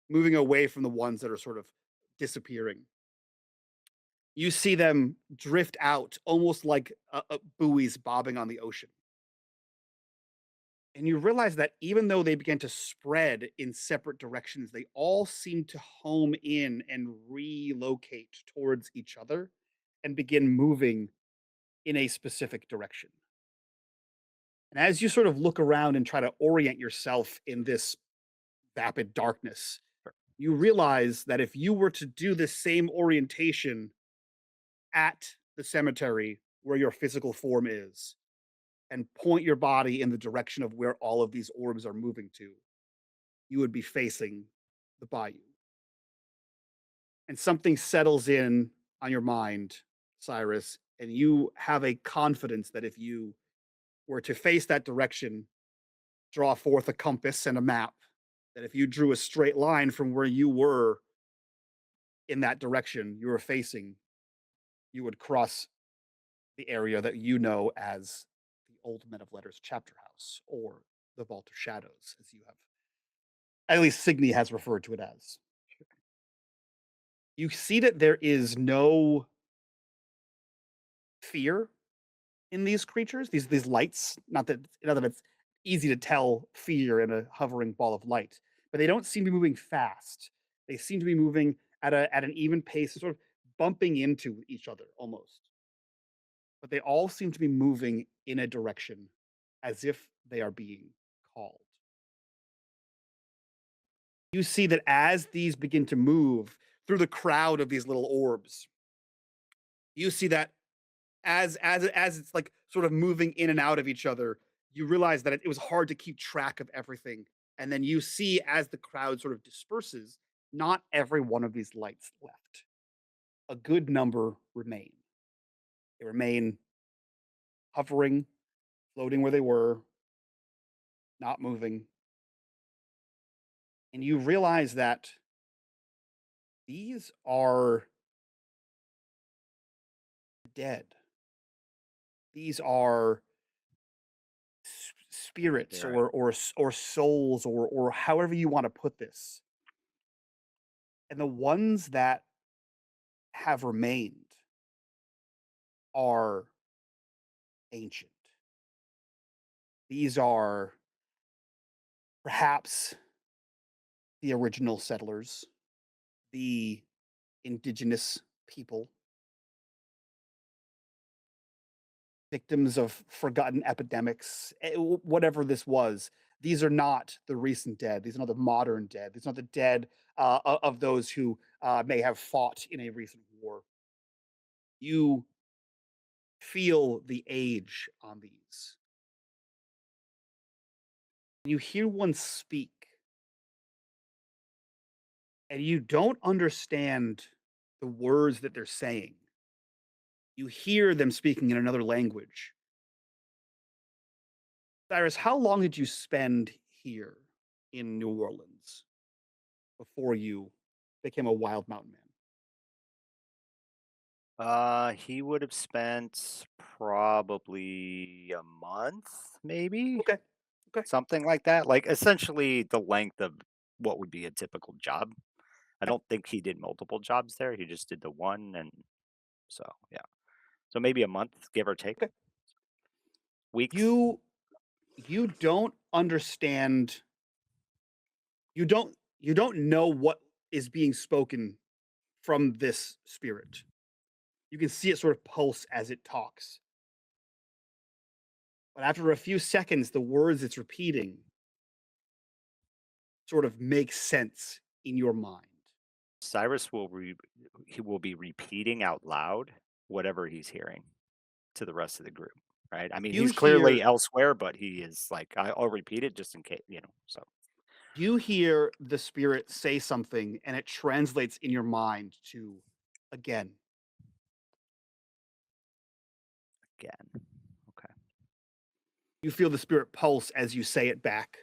moving away from the ones that are sort of disappearing. You see them drift out almost like buoys bobbing on the ocean. And you realize that even though they began to spread in separate directions, they all seem to home in and relocate towards each other and begin moving in a specific direction. And as you sort of look around and try to orient yourself in this vapid darkness, you realize that if you were to do the same orientation at the cemetery where your physical form is, and point your body in the direction of where all of these orbs are moving to, you would be facing the bayou. And something settles in on your mind, Cyrus, and you have a confidence that if you were to face that direction, draw forth a compass and a map, that if you drew a straight line from where you were in that direction you were facing, you would cross the area that you know as the Old Men of Letters chapter house, or the Vault of Shadows, as you have, at least Signy has referred to it as. You see that there is no fear in these creatures, these lights. Not that it's easy to tell fear in a hovering ball of light, but they don't seem to be moving fast. They seem to be moving at an even pace, sort of bumping into each other almost. But they all seem to be moving in a direction as if they are being called. You see that as these begin to move through the crowd of these little orbs, you see that as it's like sort of moving in and out of each other, you realize that it was hard to keep track of everything. And then you see as the crowd sort of disperses, not every one of these lights left. A good number remain. They remain hovering, floating where they were, not moving. And you realize that these are dead. These are spirits There, or souls or however you want to put this. And the ones that have remained are ancient. These are perhaps the original settlers, the indigenous people, victims of forgotten epidemics, whatever this was. These are not the recent dead. These are not the modern dead. These are not the dead of those who may have fought in a recent war. You feel the age on these. You hear one speak, and you don't understand the words that they're saying. You hear them speaking in another language. Cyrus, how long did you spend here in New Orleans before you became a wild mountain man? he would have spent probably a month, maybe Okay. Okay. something like that. Like essentially the length of what would be a typical job. I don't think he did multiple jobs there. He just did the one, and so yeah. So maybe a month, give or take. Okay. Weeks. You don't understand. You don't know what is being spoken from this spirit. You can see it sort of pulse as it talks. But after a few seconds, the words it's repeating sort of make sense in your mind. Cyrus he will be repeating out loud whatever he's hearing to the rest of the group, right? I mean, You he's clearly hear elsewhere, but he is like, I'll repeat it just in case, so you hear the spirit say something and it translates in your mind to again. again. Okay. You feel the spirit pulse as you say it back,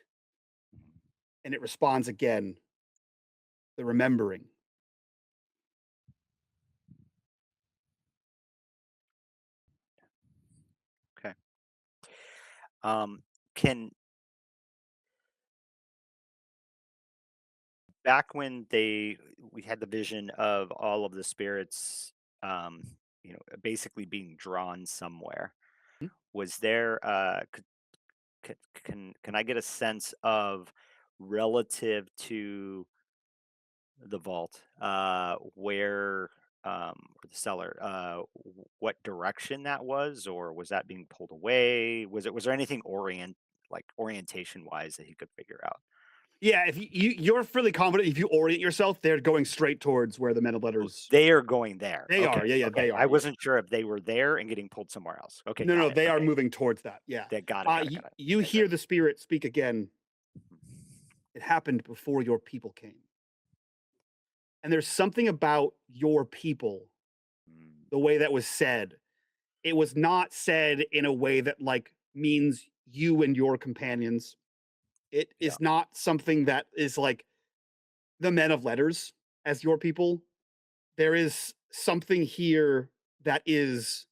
and it responds again. The remembering. Okay. Can back when we had the vision of all of the spirits, basically being drawn somewhere, Hmm? was there can I get a sense of relative to the vault, where or the cellar, what direction that was, or was that being pulled away? Was there anything orientation wise that he could figure out? Yeah, if you're fairly confident if you orient yourself, they're going straight towards where the men of Oh, letters. they are going there. They are, Okay, yeah, okay. they are. I Yeah. wasn't sure if they were there and getting pulled somewhere else. Okay, No, got no, it. they are Okay, moving towards that. Yeah. they got it. Got it. You Okay, hear good. the spirit speak again. It happened before your people came. And there's something about your people, Mm, the way that was said. It was not said in a way that means you and your companions. It yeah, is not something that is like the men of letters as your people. There is something here that is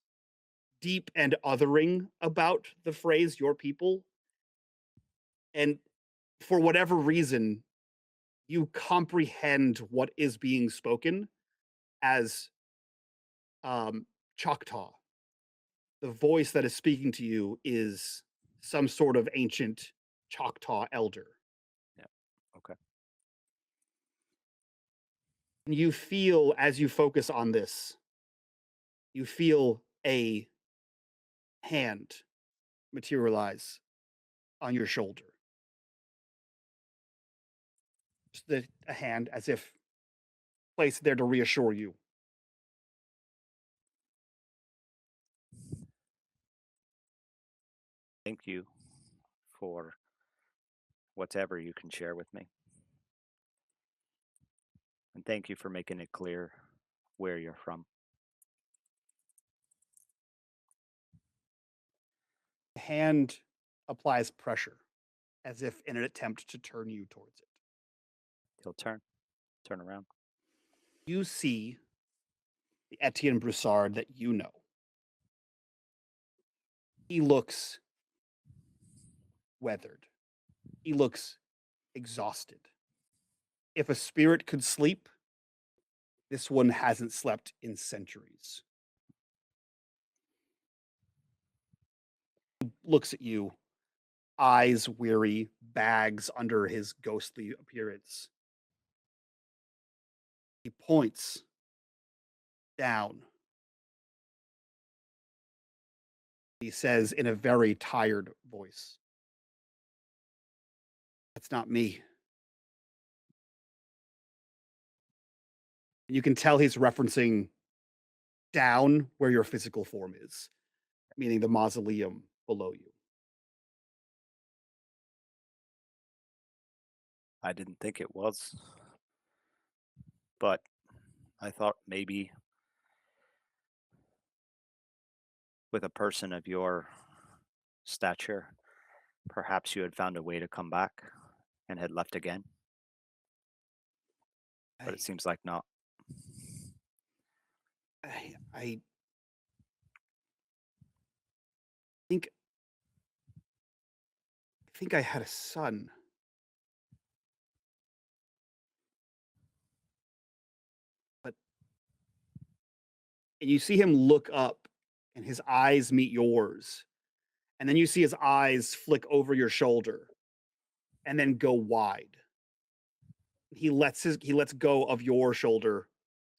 deep and othering about the phrase your people. And for whatever reason, you comprehend what is being spoken as Choctaw. The voice that is speaking to you is some sort of ancient Choctaw elder. yeah. Okay. And you feel, as you focus on this, you feel a hand materialize on your shoulder. Just a hand as if placed there to reassure you. Thank you for whatever you can share with me. And thank you for making it clear where you're from. The hand applies pressure as if in an attempt to turn you towards it. He'll turn around. You see the Etienne Broussard that you know. He looks weathered. He looks exhausted. If a spirit could sleep, this one hasn't slept in centuries. He looks at you, eyes weary, bags under his ghostly appearance. He points down. He says in a very tired voice, "That's not me." You can tell he's referencing down where your physical form is, meaning the mausoleum below you. I didn't think it was, but I thought maybe with a person of your stature, perhaps you had found a way to come back and had left again. But it seems like not. I think I had a son. But and you see him look up and his eyes meet yours. And then you see his eyes flick over your shoulder and then go wide. He lets go of your shoulder,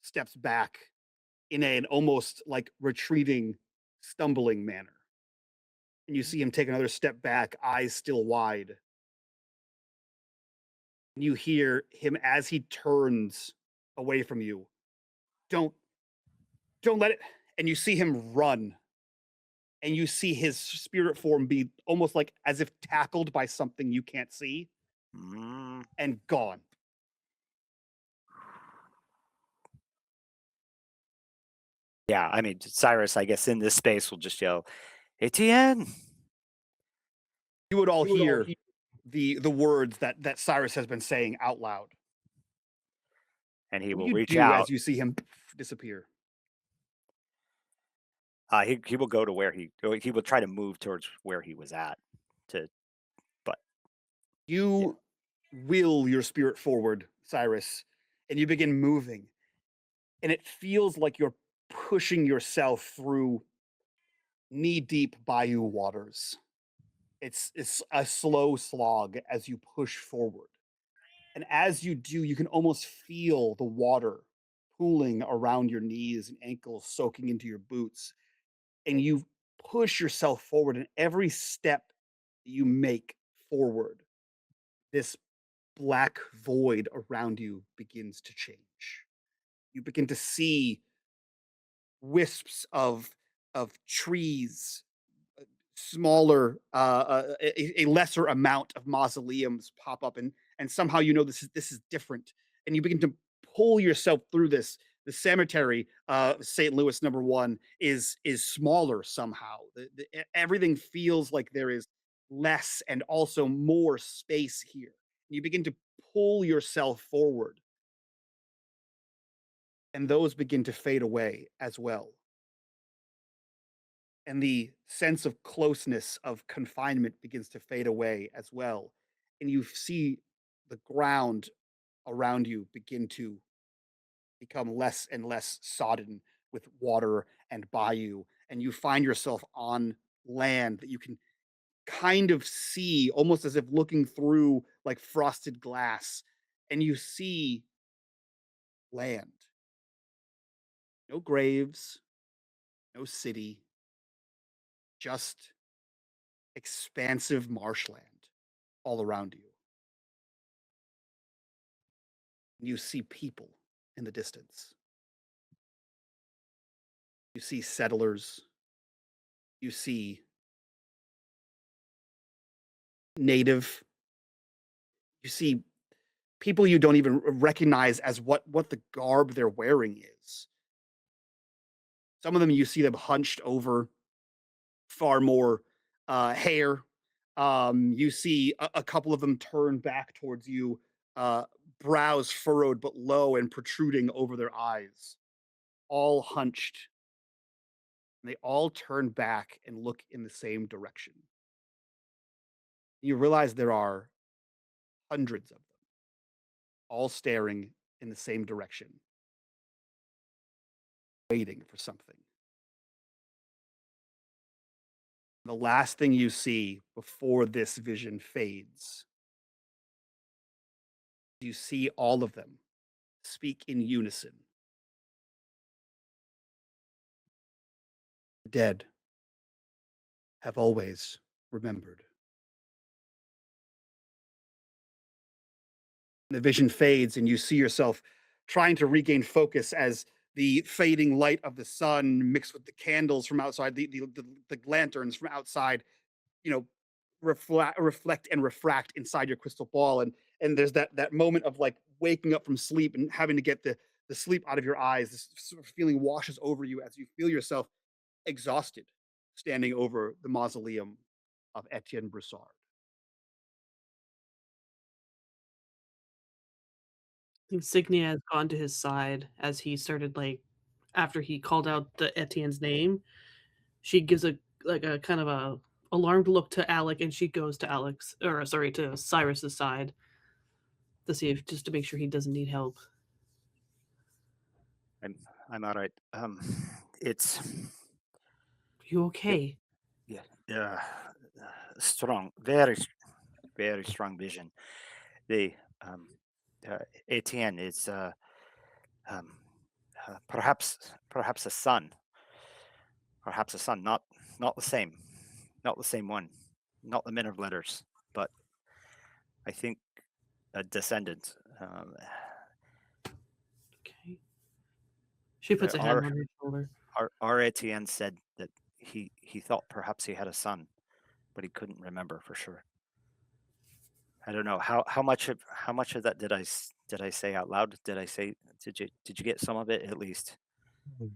steps back in an almost like retreating, stumbling manner. And you see him take another step back, eyes still wide. And you hear him as he turns away from you. Don't let it. And you see him run. And you see his spirit form be almost like as if tackled by something you can't see and gone. Yeah, I mean, Cyrus, I guess in this space will just yell, "Etienne!" You would all hear the words that Cyrus has been saying out loud. And he What will do you reach do out. as you see him disappear. He will go to where he will try to move towards where he was at. You will your spirit forward, Cyrus, and you begin moving. And it feels like you're pushing yourself through knee-deep bayou waters. It's a slow slog as you push forward. And as you do, you can almost feel the water pooling around your knees and ankles, soaking into your boots. And you push yourself forward, and every step that you make forward, this black void around you begins to change. You begin to see wisps of trees, smaller, a lesser amount of mausoleums pop up, and somehow you know this is different, and you begin to pull yourself through this. The cemetery, St. Louis #1, is smaller somehow. Everything feels like there is less and also more space here. You begin to pull yourself forward, and those begin to fade away as well. And the sense of closeness of confinement begins to fade away as well. And you see the ground around you begin to become less and less sodden with water and bayou. And you find yourself on land that you can kind of see almost as if looking through like frosted glass. And you see land. No graves, no city, just expansive marshland all around you. You see people in the distance. You see settlers. You see native. You see people you don't even recognize as what the garb they're wearing is. Some of them you see them hunched over, far more hair. You see a couple of them turn back towards you, brows furrowed but low and protruding over their eyes, all hunched. And they all turn back and look in the same direction. You realize there are hundreds of them, all staring in the same direction, waiting for something. The last thing you see before this vision fades, you see all of them speak in unison. The dead have always remembered. The vision fades and you see yourself trying to regain focus as the fading light of the sun mixed with the candles from outside, the lanterns from outside, you know, reflect and refract inside your crystal ball. And there's that moment of like waking up from sleep and having to get the sleep out of your eyes. This sort of feeling washes over you as you feel yourself exhausted standing over the mausoleum of Etienne Broussard. Insignia has gone to his side as he started, like, after he called out the Etienne's name. She gives a kind of a alarmed look to Alec, and she goes to to Cyrus's side to see if just to make sure he doesn't need help. I'm all right. It's You okay? yeah, strong, very very strong vision. The Etienne is um, perhaps a son, not the same, not the same one, not the men of letters, but I think a descendant. Okay. She puts a hand Our on her shoulder. our Etienne said that he thought perhaps he had a son, but he couldn't remember for sure. I don't know how much of that did I say out loud? Did you get some of it at least? The,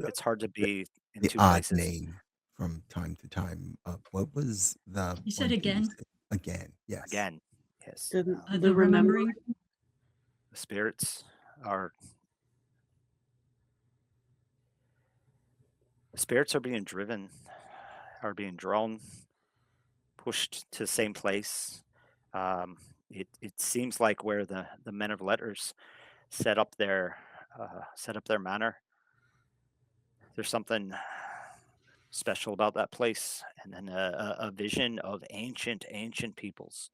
It's hard to be in the two odd places. name from time to time. What was the You said one thing you again? said? Again, yes. Again, yes. The remembering. The spirits are being driven, are being drawn, pushed to the same place. It seems like where the men of letters set up their manor. There's something special about that place, and then a vision of ancient peoples,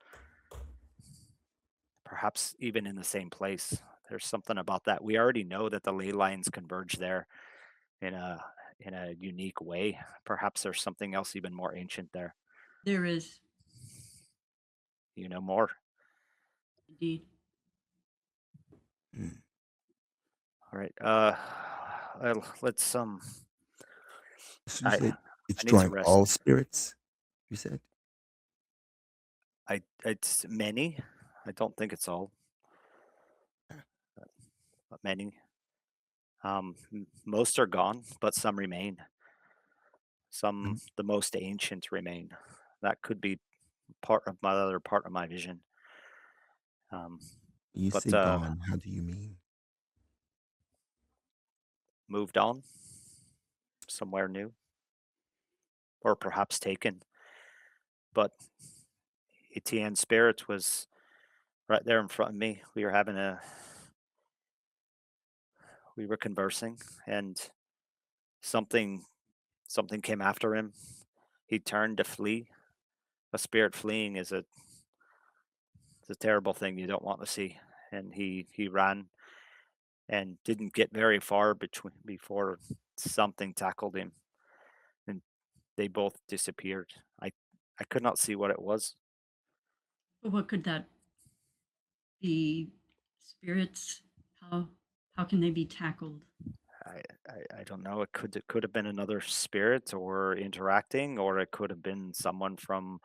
perhaps even in the same place. There's something about that. We already know that the ley lines converge there in a unique way. Perhaps there's something else even more ancient there. There is You know more. indeed. Mm. All right. Let's So you I said it's need to drawing rest. all spirits. You said It's many. I don't think it's all, but many. Most are gone, but some remain. Some, the most ancient, remain. That could be part of my vision. you But say gone. How do you mean? moved on somewhere new, or perhaps taken. But Etienne's spirit was right there in front of me. We were conversing, and something came after him. He turned to flee. A spirit fleeing is a terrible thing you don't want to see. And he ran and didn't get very far before something tackled him, and they both disappeared. I could not see what it was. But what could that be? Spirits? How can they be tackled? I don't know. It could have been another spirit or interacting, or it could have been someone from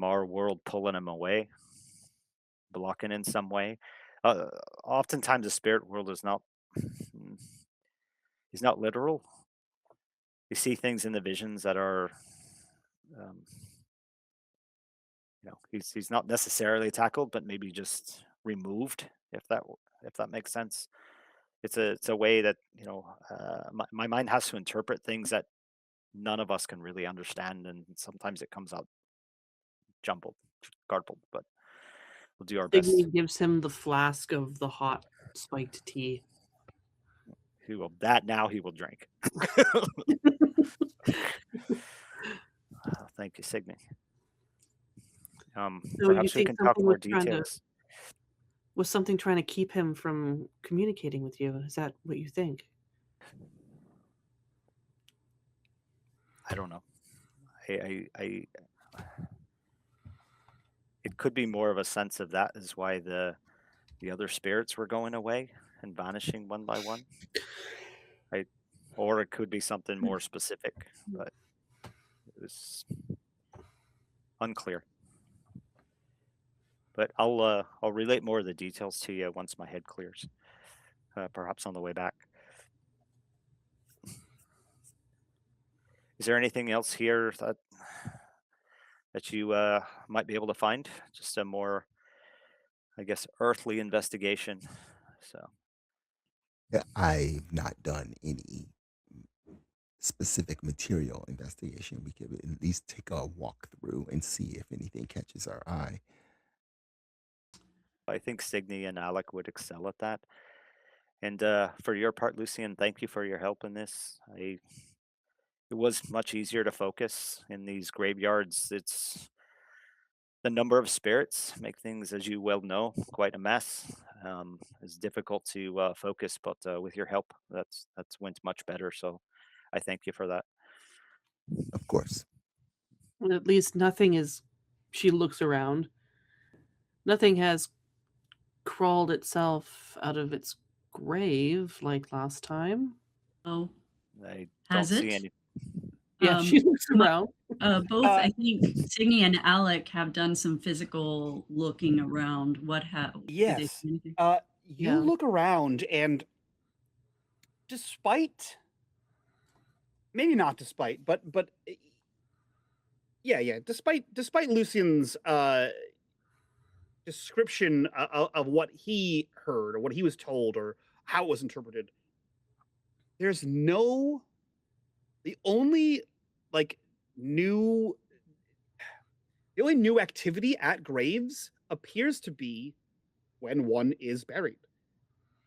our world pulling him away, blocking in some way. Oftentimes, the spirit world is not literal. You see things in the visions that are, he's not necessarily tackled, but maybe just removed, if that makes sense. It's a way that my mind has to interpret things that none of us can really understand, and sometimes it comes out garbled, but we'll do our best. Digny gives him the flask of the hot spiked tea. He will drink. Thank you, Signy. So you Perhaps we think can talk something more was trying to details. was something trying to keep him from communicating with you? Is that what you think? I don't know. I it could be more of a sense of that is why the other spirits were going away and vanishing one by one. Or it could be something more specific, but it was unclear. But I'll relate more of the details to you once my head clears, perhaps on the way back. Is there anything else here that you might be able to find? Just a more, I guess, earthly investigation. So Yeah, I've not done any specific material investigation. We could at least take a walk through and see if anything catches our eye. I think Signy and Alec would excel at that. And for your part, Lucien, thank you for your help in this. It was much easier to focus in these graveyards. It's the number of spirits make things, as you well know, quite a mess. It's difficult to focus, but with your help, that's went much better. So I thank you for that. Of course. Well, at least nothing is. She looks around. Nothing has crawled itself out of its grave like last time. Oh, I Has don't see it? any. Yeah, she looks my- around. both, I think Signy and Alec have done some physical looking around. Did they Yes. see anything? You Yeah. look around, and despite, maybe not despite, but yeah, despite Lucian's description of what he heard or what he was told or how it was interpreted, there's the only new activity at graves appears to be when one is buried.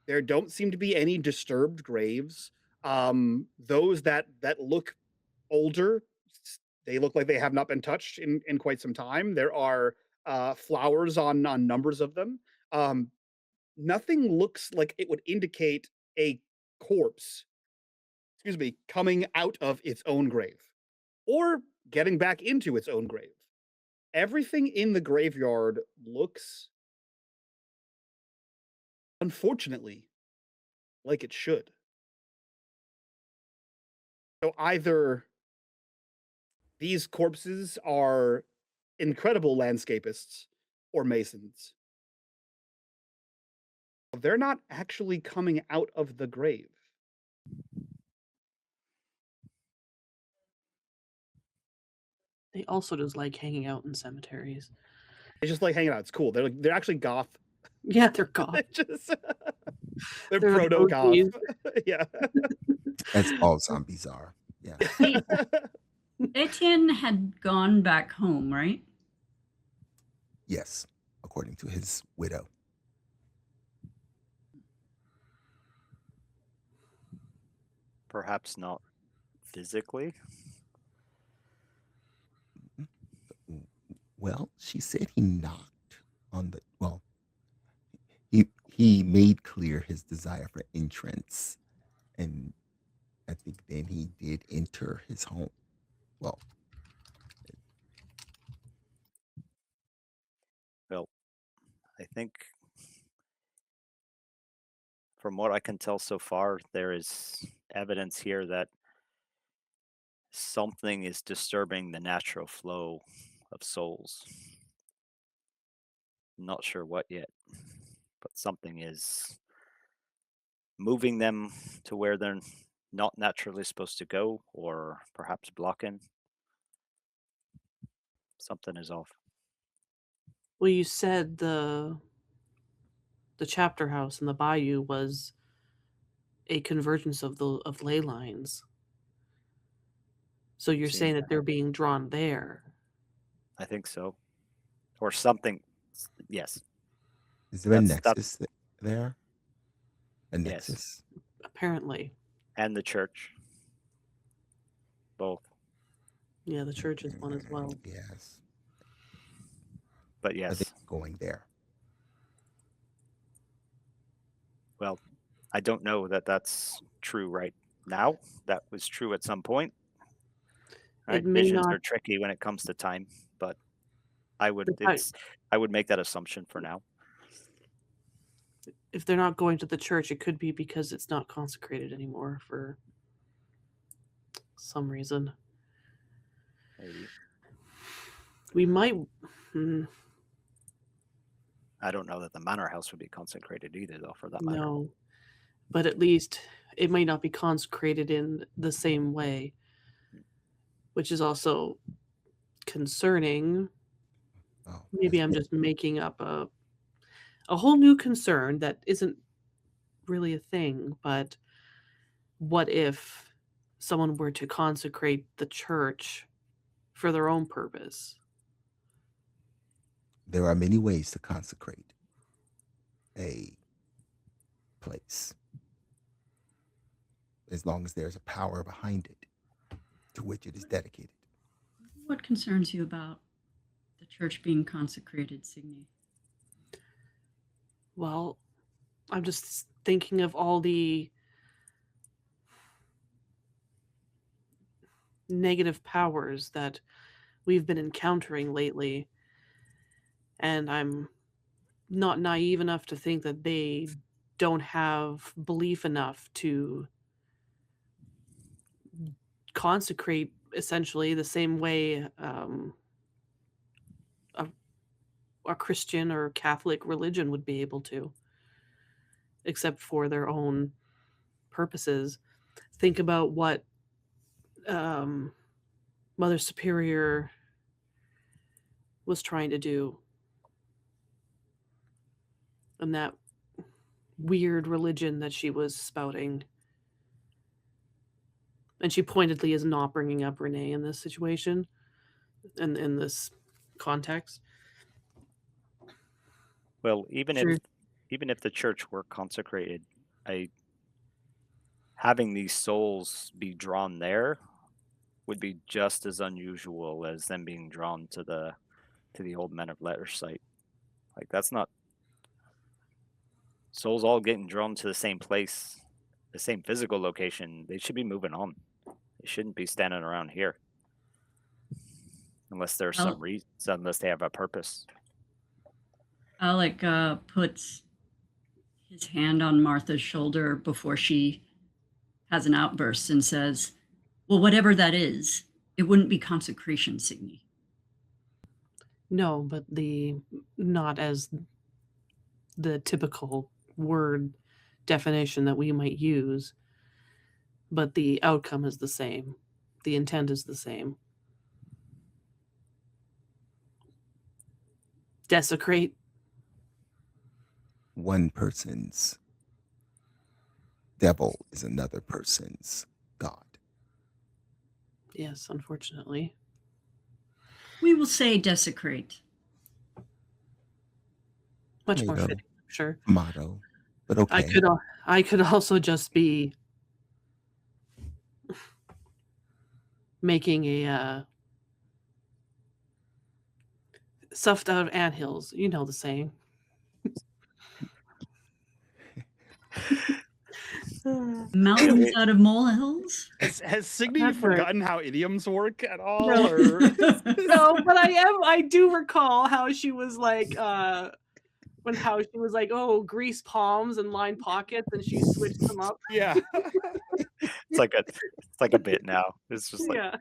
There don't seem to be any disturbed graves. Those that look older, they look like they have not been touched in quite some time. There are flowers on numbers of them. Nothing looks like it would indicate a corpse, coming out of its own grave or getting back into its own grave. Everything in the graveyard looks, unfortunately, like it should. So either these corpses are incredible landscapists or masons. They're not actually coming out of the grave. They also just like hanging out in cemeteries. They just like hanging out. It's cool. They're actually goth. Yeah, they're goth. They're They're proto goth. OGs. Yeah. As all zombies are. Yeah. Etienne had gone back home, right? Yes, according to his widow. Perhaps not physically. Well, she said he knocked on the he made clear his desire for entrance, and I think then he did enter his home. Well, I think from what I can tell so far, there is evidence here that something is disturbing the natural flow of souls. Not sure what yet, but something is moving them to where they're not naturally supposed to go, or perhaps blocking. Something is off. Well, you said the chapter house in the bayou was a convergence of ley lines. So you're Seems saying that that they're being drawn there. I think so. or something. Yes. Is there a That's- nexus there? A Yes. nexus? Apparently. And the church. Both. Yeah, the church is one as well. Yes. But Are they yes. going there? Well, I don't know that that's true right now. That was true at some point. Right? may Visions not- are tricky when it comes to time, but I would The I would make that assumption for now. If they're not going to the church, it could be because it's not consecrated anymore for some reason. Maybe. We might. I don't know that the manor house would be consecrated either, though, for that matter. No, but at least it may not be consecrated in the same way, which is also concerning. Oh, Maybe I'm just making up a whole new concern that isn't really a thing, but what if someone were to consecrate the church for their own purpose? there are many ways to consecrate a place, as long as there's a power behind it to which it is dedicated. What concerns you about the church being consecrated, Signy? Well, I'm just thinking of all the negative powers that we've been encountering lately. And I'm not naive enough to think that they don't have belief enough to consecrate essentially the same way a Christian or Catholic religion would be able to, except for their own purposes. Think about what Mother Superior was trying to do, and that weird religion that she was spouting. And she pointedly is not bringing up Renee in this situation and in this context. Well, even Sure. if the church were consecrated, having these souls be drawn there would be just as unusual as them being drawn to the old Men of Letters site. Like, that's not souls all getting drawn to the same place, the same physical location. They should be moving on. They shouldn't be standing around here unless there's some reason, unless they have a purpose. Alec puts his hand on Martha's shoulder before she has an outburst and says, well, whatever that is, it wouldn't be consecration, Signy. No, but not as the typical word definition that we might use, but the outcome is the same. The intent is the same. Desecrate. One person's devil is another person's god. Yes, unfortunately. We will say desecrate. Much There you more go. fitting, I'm sure. Motto, but okay. I could also just be making a stuffed out anthills. You know the saying. Mountains out of molehills? Has Signy That's right. forgotten how idioms work at all? No. Or... No, but I do recall how she was like she was like, oh, grease palms and line pockets, and she switched them up. Yeah. It's like a bit now. It's just like, Yeah.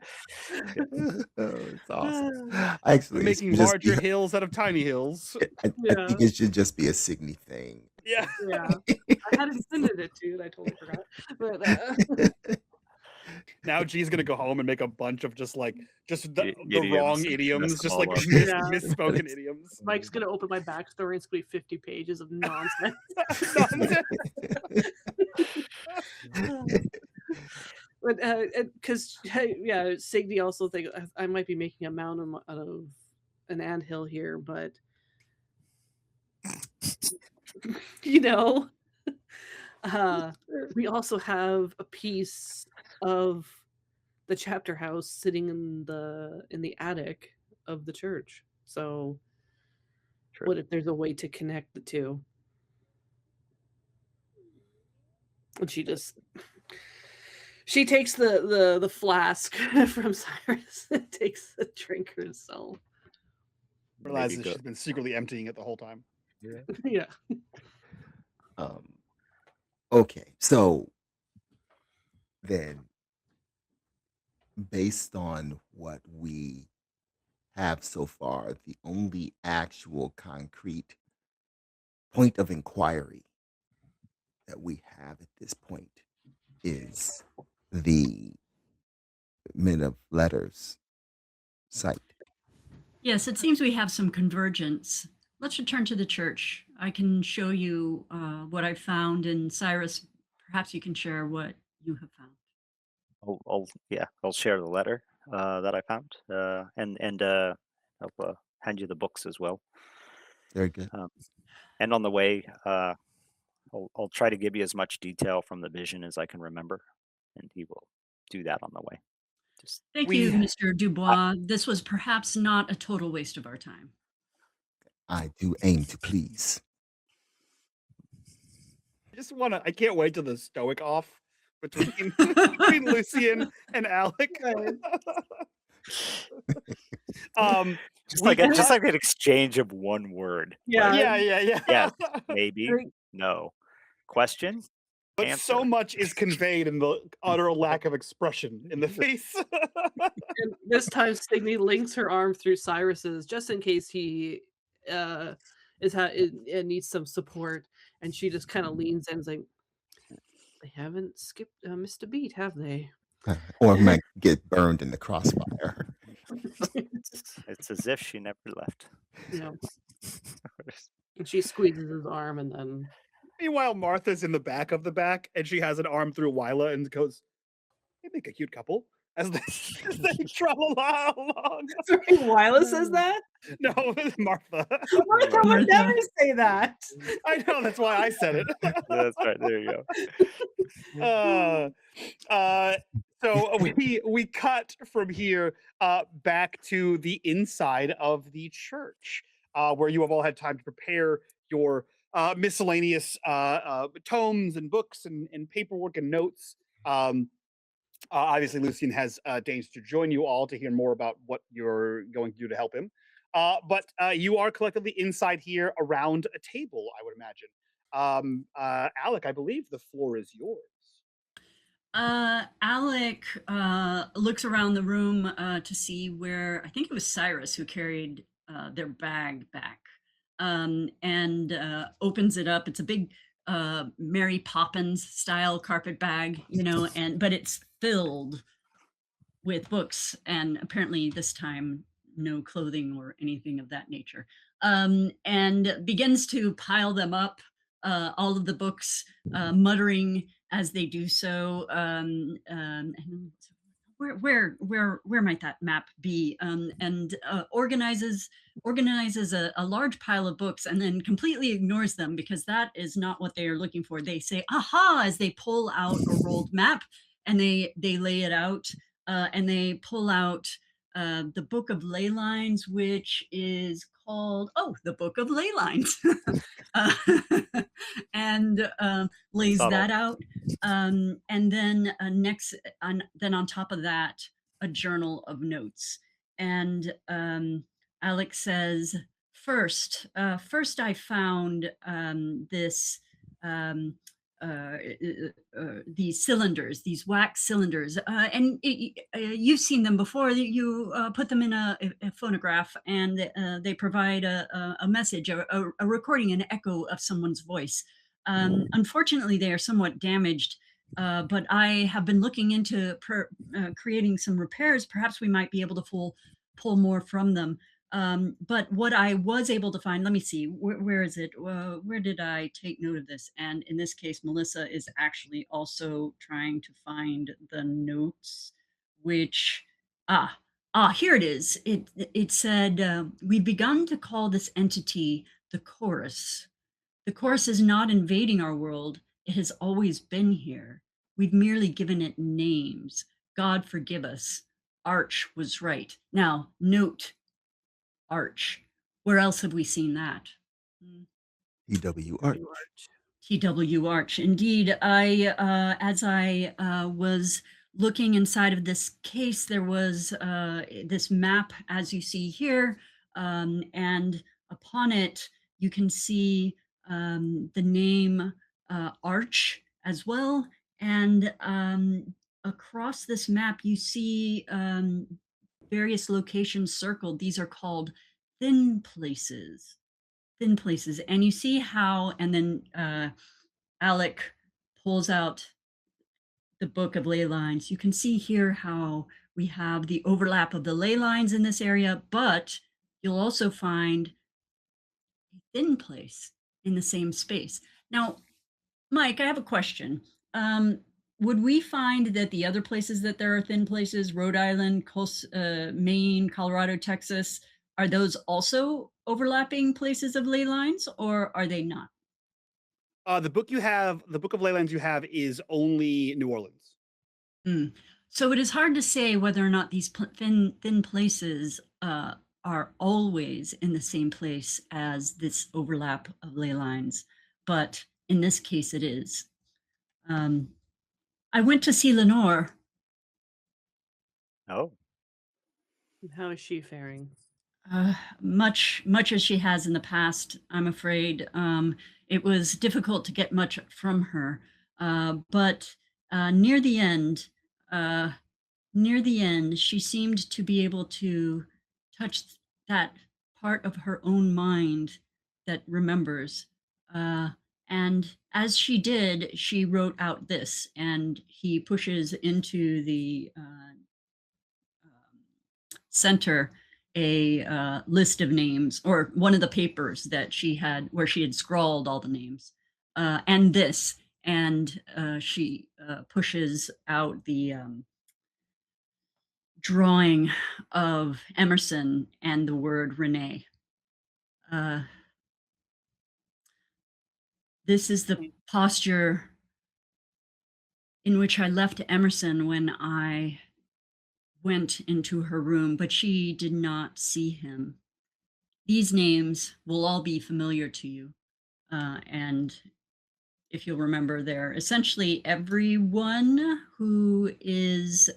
Oh, it's awesome. Actually, it Making should just larger be- hills out of tiny hills. I Yeah. think it should just be a Signy thing. Yeah. Yeah. I had intended it to, and I totally forgot. But Now G's gonna go home and make a bunch of just the Idioms wrong and idioms, mess them just all like up. Yeah. misspoken idioms. Mike's gonna open my backstory and it's gonna be 50 pages of nonsense. But because Signy also think I might be making a mountain out of an anthill here, but you know, we also have a piece of the chapter house sitting in the attic of the church. So, True. what if there's a way to connect the two? And she takes the flask from Cyrus and takes a drink herself. Realizes go- she's been secretly emptying it the whole time. Yeah. Okay, so then, based on what we have so far, the only actual concrete point of inquiry that we have at this point is the Men of Letters site. Yes, it seems we have some convergence. Let's return to the church. I can show you what I found, and Cyrus, perhaps you can share what you have found. I'll share the letter that I found, and I'll hand you the books as well. Very good. And on the way, I'll try to give you as much detail from the vision as I can remember, and he will do that on the way. Just Thank We- you, Mr. Dubois. This was perhaps not a total waste of our time. I do aim to please. I can't wait till the stoic off between between Lucien and Alec. just we like do just have- like an exchange of one word. Yeah. Like, yes, maybe, Right. no, question, But answer. so much is conveyed in the utter lack of expression in the face. And this time, Stigny links her arm through Cyrus's just in case he needs some support, and she just kind of leans in and is like, "They haven't missed a beat, have they?" Or might get burned in the crossfire. It's as if she never left. Yeah. And she squeezes his arm, and then Meanwhile, Martha's in the back of the back, and she has an arm through Wyla and goes, "They make a cute couple." As they, as they travel along. Wyla says that. No, Martha. Martha would never say that. I know, that's why I said it. That's right. There you go. So we cut from here back to the inside of the church, where you have all had time to prepare your miscellaneous tomes and books and paperwork and notes. Obviously, Lucien has deigned to join you all to hear more about what you're going to do to help him. But you are collectively inside here around a table, I would imagine. Alec, I believe the floor is yours. Alec looks around the room to see where, I think it was Cyrus who carried their bag back, and opens it up. It's a big Mary Poppins style carpet bag, but it's filled with books, and apparently this time no clothing or anything of that nature, and begins to pile them up, all of the books, muttering as they do so. And where might that map be? And organizes a large pile of books, and then completely ignores them because that is not what they are looking for. They say "aha" as they pull out a rolled map, and they lay it out, and they pull out the Book of Ley Lines, which is called the Book of Ley Lines, and lays Subtle. that out, and then then on top of that, a journal of notes. And Alex says, first I found this. These cylinders, these wax cylinders, and you've seen them before. You put them in a phonograph, and they provide a message, a recording, an echo of someone's voice. Unfortunately, they are somewhat damaged, but I have been looking into creating some repairs. Perhaps we might be able to pull more from them. But what I was able to find, let me see, where is it? Where did I take note of this? And in this case, Melissa is actually also trying to find the notes, which, Here it is. It said, we've begun to call this entity the chorus. The chorus is not invading our world. It has always been here. We've merely given it names. God forgive us. Arch was right. Now, note Arch. Where else have we seen that? EW Arch. TW Arch. Indeed, as I was looking inside of this case, there was this map, as you see here, and upon it, you can see the name Arch as well. And across this map, you see various locations circled. These are called thin places. And you see how, and then Alec pulls out the book of ley lines. You can see here how we have the overlap of the ley lines in this area, but you'll also find a thin place in the same space. Now, Mike, I have a question. Would we find that the other places that there are thin places, Rhode Island, Maine, Colorado, Texas, are those also overlapping places of ley lines, or are they not? The book of Leylands you have is only New Orleans. So it is hard to say whether or not these thin places are always in the same place as this overlap of ley lines, but in this case it is. I went to see Lenore. Oh, How is she faring? Much as she has in the past, I'm afraid. It was difficult to get much from her, but near the end, she seemed to be able to touch that part of her own mind that remembers. And as she did, she wrote out this, and he pushes into the center a list of names, or one of the papers that she had, where she had scrawled all the names, and this, and she pushes out the drawing of Emerson and the word Renee. This is the posture in which I left Emerson when I went into her room, but she did not see him. These names will all be familiar to you. And if you'll remember, they're essentially everyone who is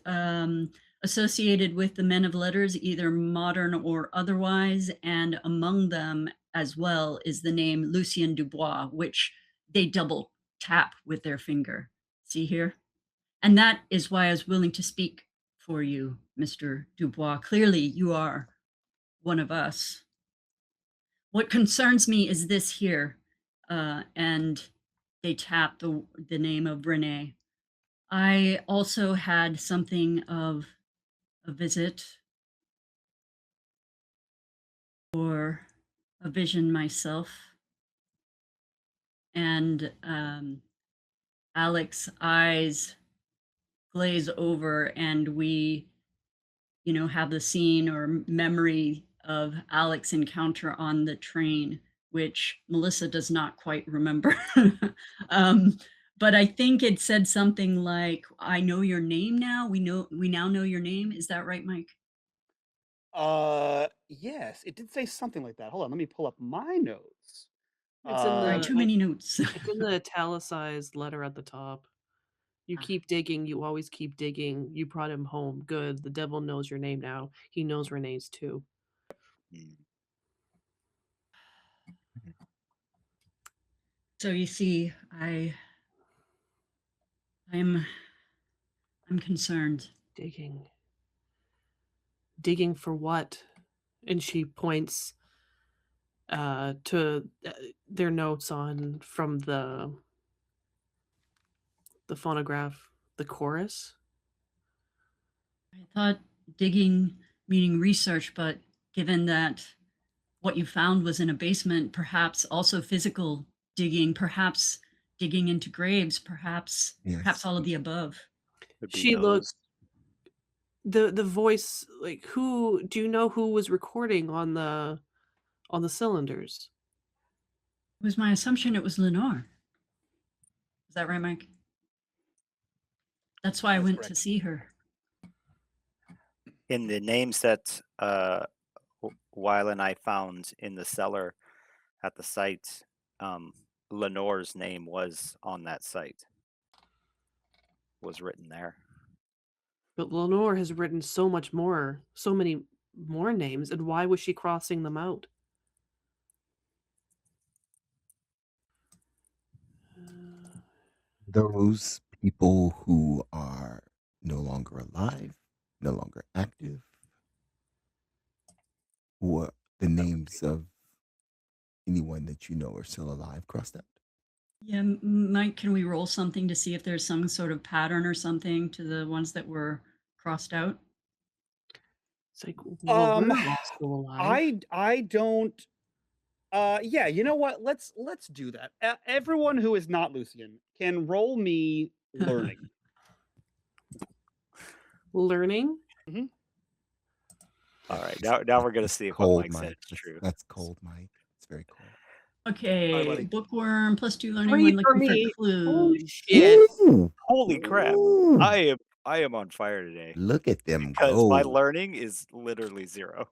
associated with the men of letters, either modern or otherwise. And among them as well is the name Lucien Dubois, which they double tap with their finger. See here? And that is why I was willing to speak for you, Mr. Dubois. Clearly, you are one of us. What concerns me is this here, and they tap the name of Renee. I also had something of a visit or a vision myself, and Alex's eyes glaze over, and we, have the scene or memory of Alex's encounter on the train, which Melissa does not quite remember. But I think it said something like, "I know your name now. We now know your name." Is that right, Mike? Yes, it did say something like that. Hold on, let me pull up my notes. It's in Sorry, the too many notes. it's in the italicized letter at the top. You keep digging, you always keep digging. You brought him home. Good. The devil knows your name now. He knows Renee's too. So you see, I'm concerned. Digging. Digging for what? And she points to their notes from the phonograph, the chorus. I thought digging meaning research, but given that what you found was in a basement, perhaps also physical digging, perhaps digging into graves, perhaps Yes. all of the above. would be She those. looks The voice, like, who do you know who was recording on the cylinders? It was my assumption it was Lenore. Is that right, Mike? That's why I That's went correct. to see her. In the names that Weil and I found in the cellar at the site, Lenore's name was on that site. Was written there. But Lenore has written so many more names, and why was she crossing them out? Those people who are no longer alive, no longer active, or the names of anyone that you know are still alive crossed out. Yeah, Mike, can we roll something to see if there's some sort of pattern or something to the ones that were crossed out? It's like, well, we're Um, all still alive. I don't. Yeah, you know what? Let's do that. Everyone who is not Lucien can roll me learning. Learning? All right, now we're gonna see if what Cold, Mike said Mike. is true. That's cold, Mike. It's very cold. Okay, buddy. bookworm +2 learning 3 when for looking for me. Holy clues. shit. Ooh, Holy crap! ooh. I am on fire today Look at them because my go. learning is literally 0.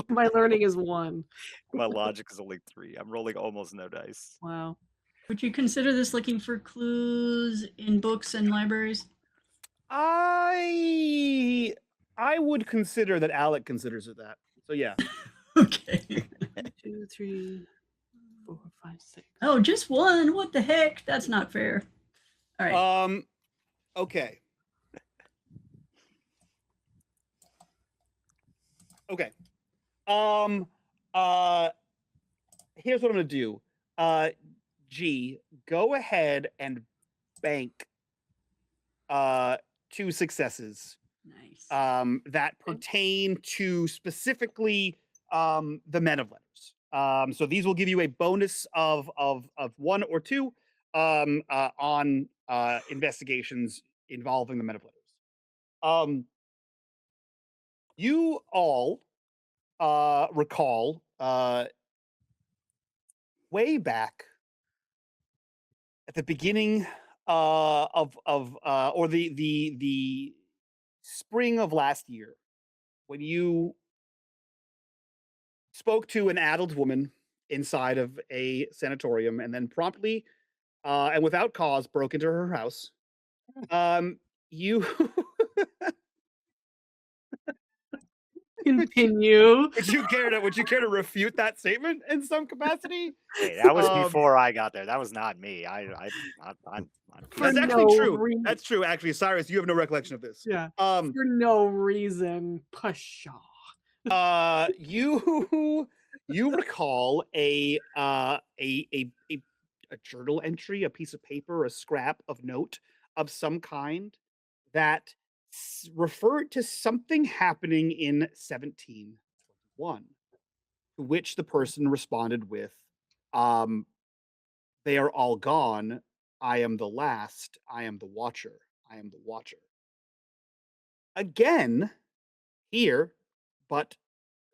My learning is 1. My logic is only 3. I'm rolling almost no dice. Wow. Would you consider this looking for clues in books and libraries? I would consider that Alec considers it that. So yeah. Okay. 1, 2, 3, 4, 5, 6. Oh, just one. What the heck? That's not fair. All right. Okay. Okay. Here's what I'm gonna do. G, go ahead and bank 2 successes Nice. that pertain to specifically the Men of Letters. So these will give you a bonus of 1 or 2 on investigations involving the Men of Letters. You all recall way back at the beginning or the spring of last year when you spoke to an adult woman inside of a sanatorium and then promptly and without cause broke into her house. You Continue. would you care to refute that statement in some capacity? Hey, that was Um, before I got there. That was not me. I'm For That's peaceful. actually no true. reason. That's true. Actually, Cyrus, you have no recollection of this. Yeah. Um, For no reason. Pshaw. you recall a journal entry, a piece of paper, a scrap of note of some kind that referred to something happening in 1721, to which the person responded with, um, "They are all gone. I am the last. I am the watcher. I am the watcher." Again, here, but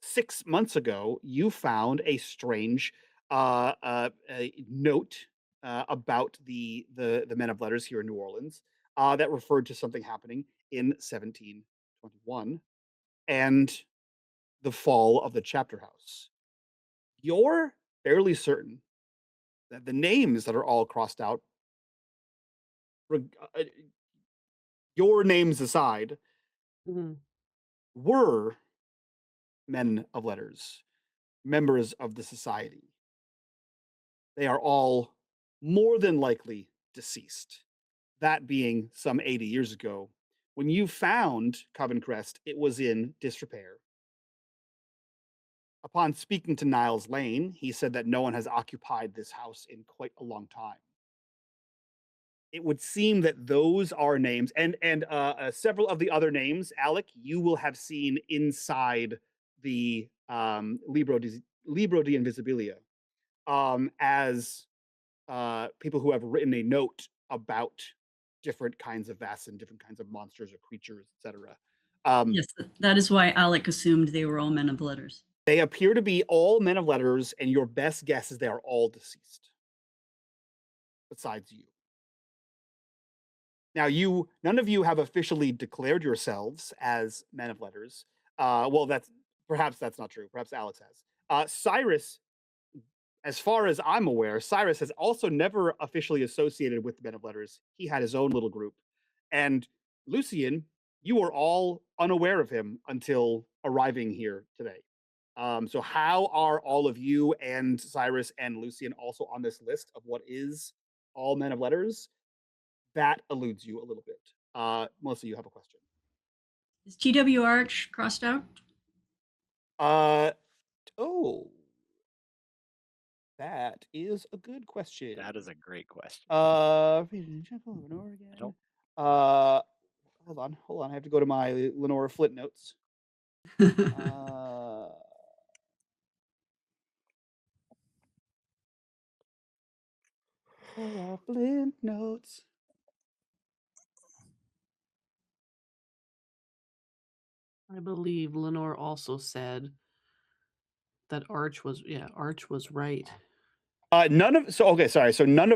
6 months ago, you found a strange a note about the Men of Letters here in New Orleans that referred to something happening in 1721 and the fall of the chapter house. You're fairly certain that the names that are all crossed out, your names aside, Mhm. were Men of Letters, members of the society. They are all more than likely deceased. That being some 80 years ago. When you found Coven Crest, it was in disrepair. Upon speaking to Niles Lane, he said that no one has occupied this house in quite a long time. It would seem that those are names, and several of the other names, Alec, you will have seen inside the Libro de Invisibilia as people who have written a note about different kinds of Vaesen, different kinds of monsters or creatures, etc. Yes, that is why Alec assumed they were all men of letters. They appear to be all men of letters, and your best guess is they are all deceased. Besides you. Now, none of you have officially declared yourselves as men of letters. Well, perhaps that's not true. Perhaps Alex has. Cyrus, as far as I'm aware, Cyrus has also never officially associated with men of letters. He had his own little group. And Lucien, you were all unaware of him until arriving here today. So how are all of you and Cyrus and Lucien also on this list of what is all men of letters? That eludes you a little bit. Melissa, you have a question. Is TW Arch crossed out? Oh, that is a good question. That is a great question. Oregon. Hold on. I have to go to my Lenora Flint notes. Flint notes. I believe Lenore also said that Arch was right. None of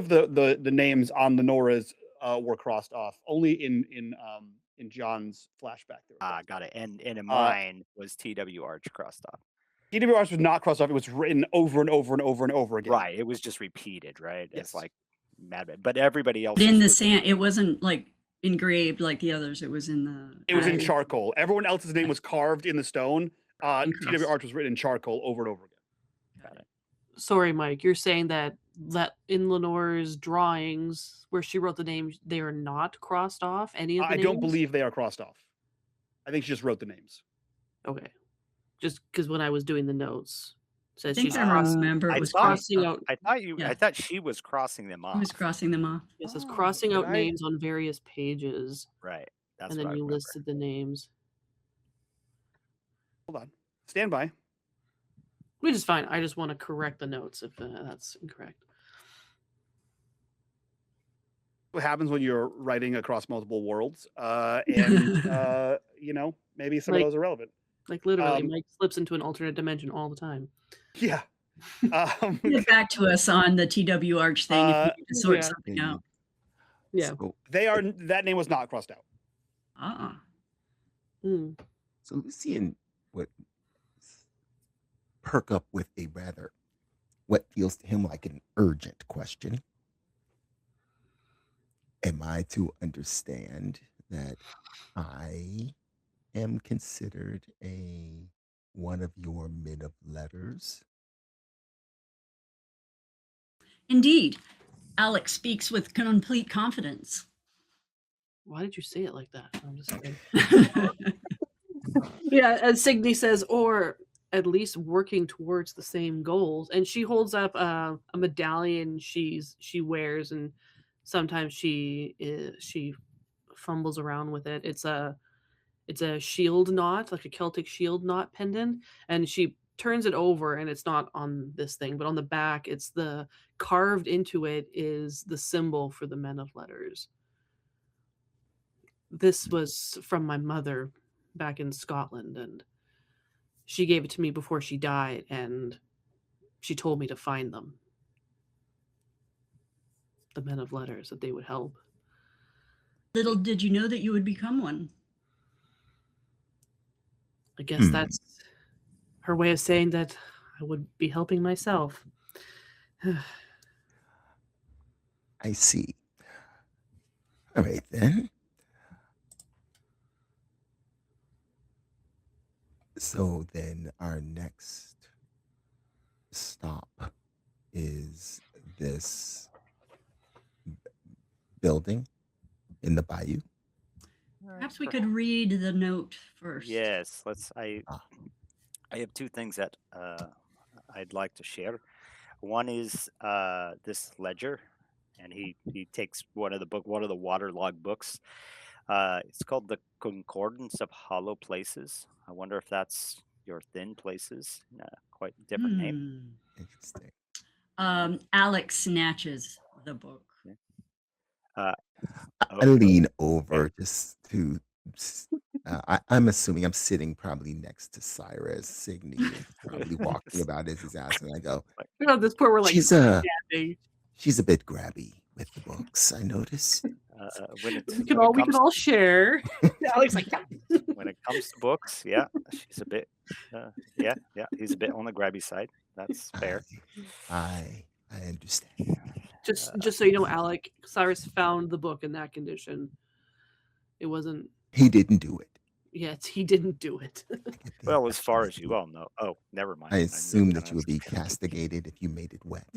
the names on Lenora's were crossed off. Only in John's flashback. Got it. And in mine was TW Arch crossed off. TW Arch was not crossed off. It was written over and over and over and over again. Right. It was just repeated, right? Yes. It's like mad, but everybody else in the sand. It wasn't like engraved like the others. It was in the. It was in charcoal. Everyone else's name was carved in the stone. TW Arch was written in charcoal over and over again. Got it. Sorry, Mike. You're saying that in Lenore's drawings where she wrote the names, they are not crossed off. Any of the I names? don't believe they are crossed off. I think she just wrote the names. Okay. Just because when I was doing the notes, it says I think she's I remember it was crossing out. I thought she was crossing them off. He was crossing them off. It says crossing out names on various pages. Right. That's and then you listed the names. Hold on. Stand by. Which is fine. I just want to correct the notes if that's incorrect. What happens when you're writing across multiple worlds? And maybe some of those are relevant. Like literally, Mike slips into an alternate dimension all the time. Yeah. Get back to us on the TW Arch thing if you need to sort something out. Yeah. So, that name was not crossed out. So Lucien would perk up with a rather what feels to him like an urgent question. Am I to understand that I am considered one of your men of letters? Indeed. Alex speaks with complete confidence. Why did you say it like that? I'm just kidding. Yeah, as Signy says, or at least working towards the same goals. And she holds up a medallion she wears, and sometimes she fumbles around with it. It's a shield knot, like a Celtic shield knot pendant, and she turns it over, and it's not on this thing, but on the back, it's carved into it is the symbol for the men of letters. This was from my mother back in Scotland, and she gave it to me before she died, and she told me to find them. The men of letters, that they would help. Little did you know that you would become one. I guess that's her way of saying that I would be helping myself. I see. All right, then. So then our next stop is this building in the bayou. Perhaps we could read the note first. Yes, I have two things that I'd like to share. One is this ledger, and he takes one of the waterlogged books. It's called the Concordance of Hollow Places. I wonder if that's your thin places. Quite different name. Interesting. Alex snatches the book. I lean over just to I'm assuming I'm sitting probably next to Cyrus. Signy is probably walking about as he's asking. I go, At this point, we're like she's standing. she's a bit grabby with the books, I notice. When We can all share. Alex like, yeah. when it comes to books, yeah, she's a bit, yeah, he's a bit on the grabby side. That's fair. I understand. Just so you know, Alec, Cyrus found the book in that condition. It wasn't. He didn't do it. Yes, he didn't do it. Well, as far as you all know. Oh, never mind. I I'm assume really that you would gonna- be castigated if you made it wet.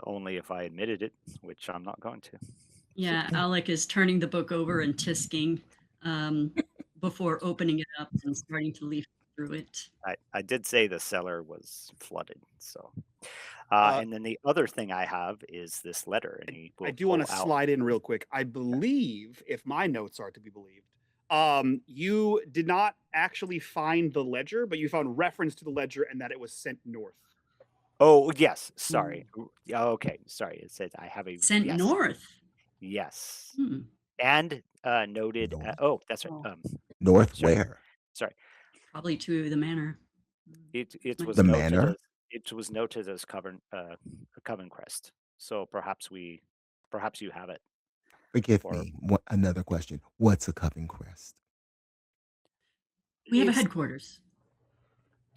Only if I admitted it, which I'm not going to. Yeah, Alec is turning the book over and tisking before opening it up and starting to leaf through it. I did say the cellar was flooded, so. And then the other thing I have is this letter, and he will I do want to pull out- slide in real quick. I believe, if my notes are to be believed, you did not actually find the ledger, but you found reference to the ledger and that it was sent north. Oh yes, sorry. Yeah, okay, sorry. It says I have a Sent yes, north. Yes, Hmm. and noted. North. Oh, that's right. Oh. North Sorry. where? Sorry. Probably to the manor. It was The noted manor? as, it was noted as a coven crest. So perhaps you have it. Forgive Or- me. Another question. What's a coven crest? We have a It's- headquarters.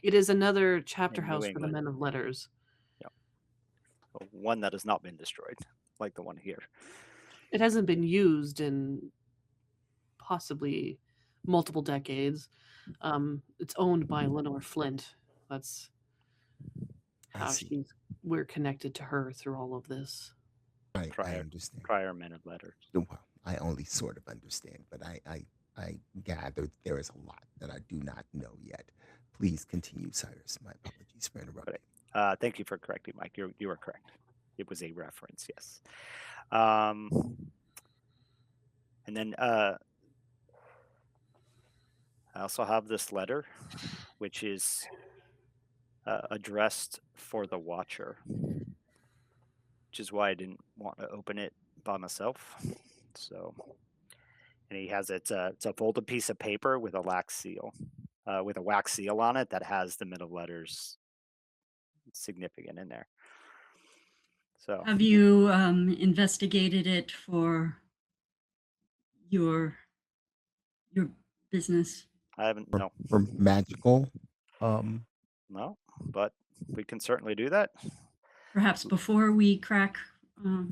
It is another chapter In New house for the England. men of letters. One that has not been destroyed, like the one here. It hasn't been used in possibly multiple decades. It's owned by Lenore Flint. That's I how see. we're connected to her through all of this. I Prior- understand. Prior men of letters. Well, I only sort of understand, but I gather there is a lot that I do not know yet. Please continue, Cyrus. My apologies for interrupting. Thank you for correcting, Mike. You were correct. It was a reference, yes. And then I also have this letter, which is addressed for the Watcher, which is why I didn't want to open it by myself. So, and he has it's a folded piece of paper with a wax seal on it that has the middle letters significant in there. So Have you investigated it for your business? I haven't For magical, no, but we can certainly do that. Perhaps before we crack a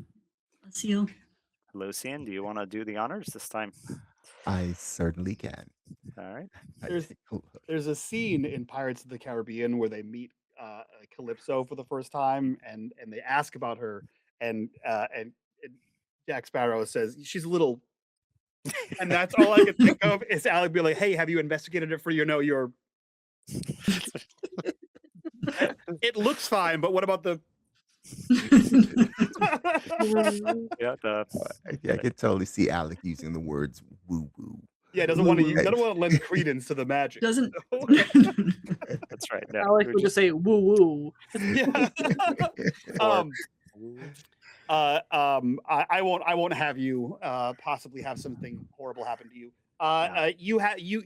seal? Lucien, do you want to do the honors this time? I certainly can. All right. There's a scene in Pirates of the Caribbean where they meet Calypso for the first time, and they ask about her, and Jack Sparrow says she's a little, and that's all I can think of is Alec be like, "Hey, have you investigated it for your?" It looks fine, but what about the? Yeah. I can totally see Alec using the words woo woo. Yeah, doesn't want to lend credence to the magic. Doesn't. That's right. Yeah, Alex would just say woo woo. Yeah. Or- I won't have you possibly have something horrible happen to you.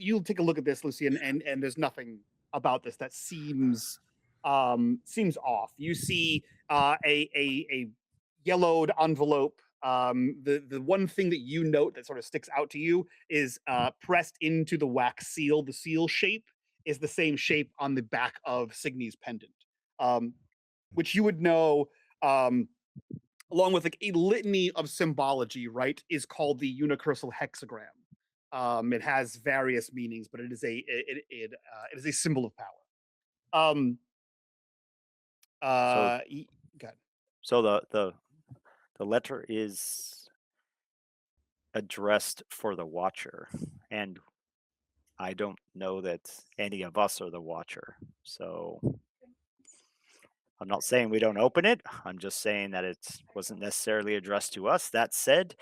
You'll take a look at this, Lucien, and there's nothing about this that seems off. You see a yellowed envelope. The one thing that you note that sort of sticks out to you is pressed into the wax seal. The seal shape is the same shape on the back of Signy's pendant, which you would know, along with like a litany of symbology, right, is called the unicursal hexagram. It has various meanings, but it is a symbol of power. Go ahead. So the letter is addressed for the Watcher, and I don't know that any of us are the Watcher. So I'm not saying we don't open it. I'm just saying that it wasn't necessarily addressed to us. That said,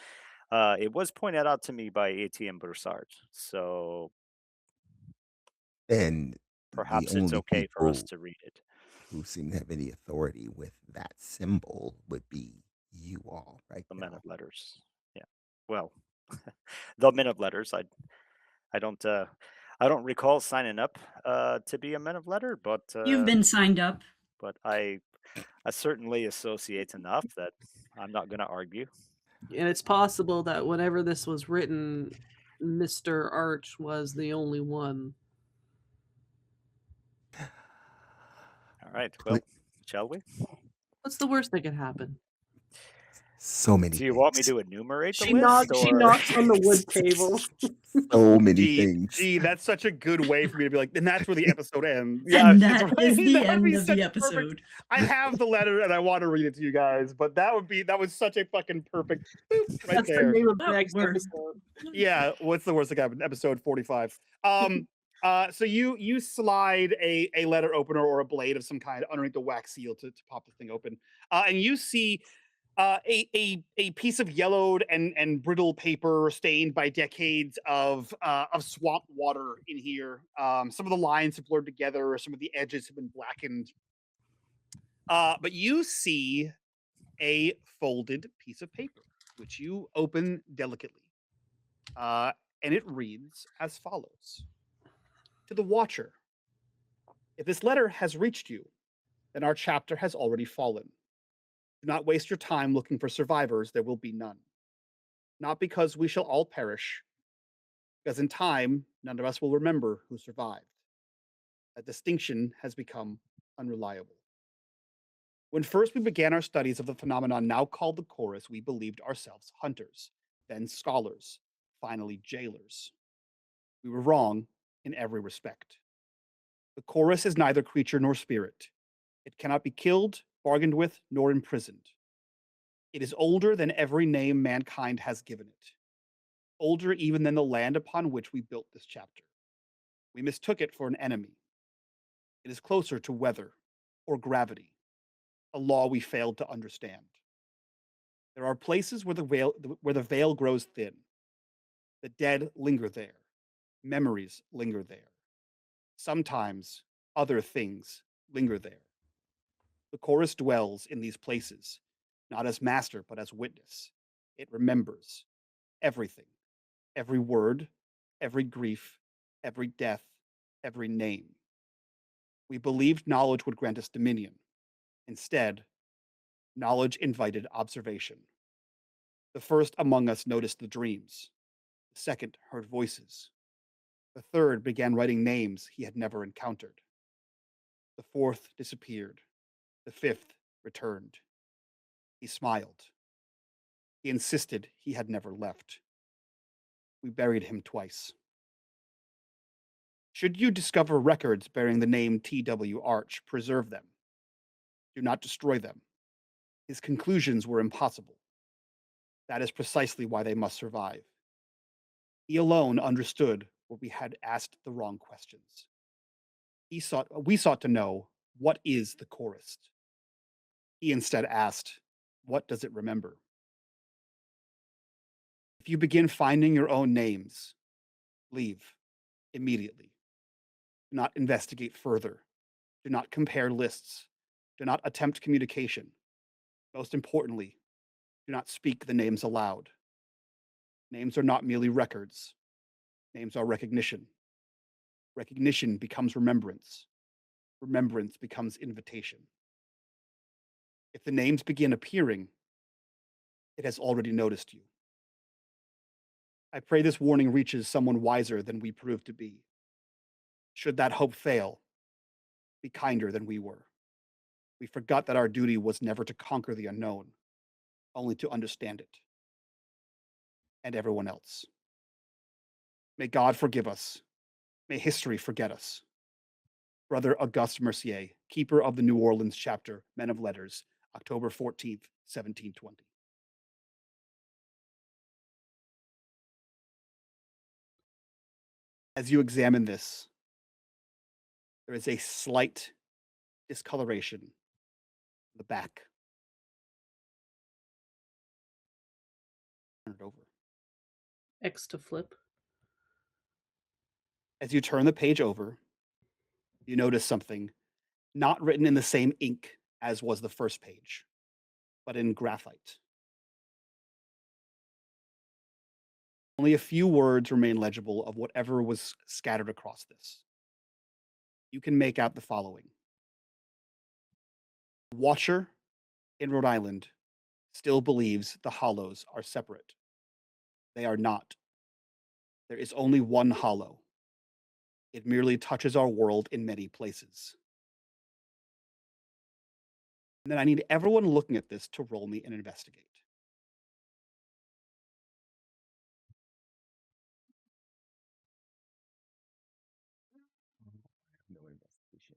it was pointed out to me by Etienne Broussard. So And perhaps the it's only okay for us people to read it. who seem to have any authority with that symbol would be you all, right? The now. men of letters. Yeah. Well, The men of letters. I don't I don't recall signing up to be a men of letter, You've been signed up. but I certainly associate enough that I'm not going to argue. And it's possible that whenever this was written, Mr. Arch was the only one. All right. Well, shall we? What's the worst that could happen? So many Do you want me things. to enumerate the She list? knocks Or... on the wood table. So many things. Gee, that's such a good way for me to be like, and that's where the episode ends. And that's that right. is the That would end be of such the a perfect- episode. I have the letter and I want to read it to you guys, but that was such a fucking perfect boop right That's there. the name of the Oh, next worse. episode. Yeah, what's the worst that happened? Episode 45. So you slide a letter opener or a blade of some kind underneath the wax seal to pop the thing open, and you see a piece of yellowed and brittle paper stained by decades of swamp water in here. Some of the lines have blurred together, some of the edges have been blackened. But you see a folded piece of paper, which you open delicately. And it reads as follows. To the Watcher, if this letter has reached you, then our chapter has already fallen. Do not waste your time looking for survivors, there will be none. Not because we shall all perish, because in time, none of us will remember who survived. That distinction has become unreliable. When first we began our studies of the phenomenon now called the chorus, we believed ourselves hunters, then scholars, finally jailers. We were wrong in every respect. The chorus is neither creature nor spirit. It cannot be killed, bargained with, nor imprisoned. It is older than every name mankind has given it. Older even than the land upon which we built this chapter. We mistook it for an enemy. It is closer to weather or gravity, a law we failed to understand. There are places where the veil grows thin. The dead linger there. Memories linger there. Sometimes other things linger there. The chorus dwells in these places, not as master, but as witness. It remembers everything, every word, every grief, every death, every name. We believed knowledge would grant us dominion. Instead, knowledge invited observation. The first among us noticed the dreams. The second heard voices. The third began writing names he had never encountered. The fourth disappeared. The fifth returned. He smiled. He insisted he had never left. We buried him twice. Should you discover records bearing the name T.W. Arch, preserve them. Do not destroy them. His conclusions were impossible. That is precisely why they must survive. He alone understood where we had asked the wrong questions. We sought to know, what is the chorus? He instead asked, what does it remember? If you begin finding your own names, leave immediately. Do not investigate further. Do not compare lists. Do not attempt communication. Most importantly, do not speak the names aloud. Names are not merely records. Names are recognition. Recognition becomes remembrance. Remembrance becomes invitation. If the names begin appearing, it has already noticed you. I pray this warning reaches someone wiser than we proved to be. Should that hope fail, be kinder than we were. We forgot that our duty was never to conquer the unknown, only to understand it. And everyone else. May God forgive us. May history forget us. Brother Auguste Mercier, keeper of the New Orleans chapter, Men of Letters, October 14th, 1720. As you examine this, there is a slight discoloration in the back. Turn it over. X to flip. As you turn the page over, you notice something not written in the same ink as was the first page, but in graphite. Only a few words remain legible of whatever was scattered across this. You can make out the following. Watcher in Rhode Island still believes the hollows are separate. They are not. There is only one hollow. It merely touches our world in many places. And then I need everyone looking at this to roll me and investigate. No investigation.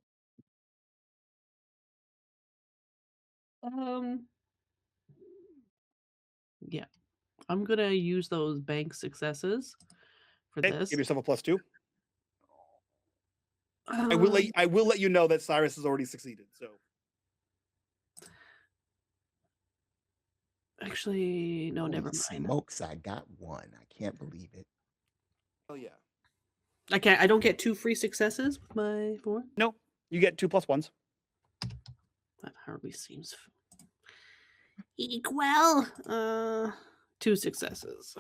Yeah. I'm gonna use those bank successes for Okay, this. give yourself a +2. Um, I will let you know that Cyrus has already succeeded. So actually, no, Holy never mind. smokes, I got one. I can't believe it. oh yeah. I don't get 2 free successes with my 4. No, you get 2 +1s. That hardly seems equal. 2 successes.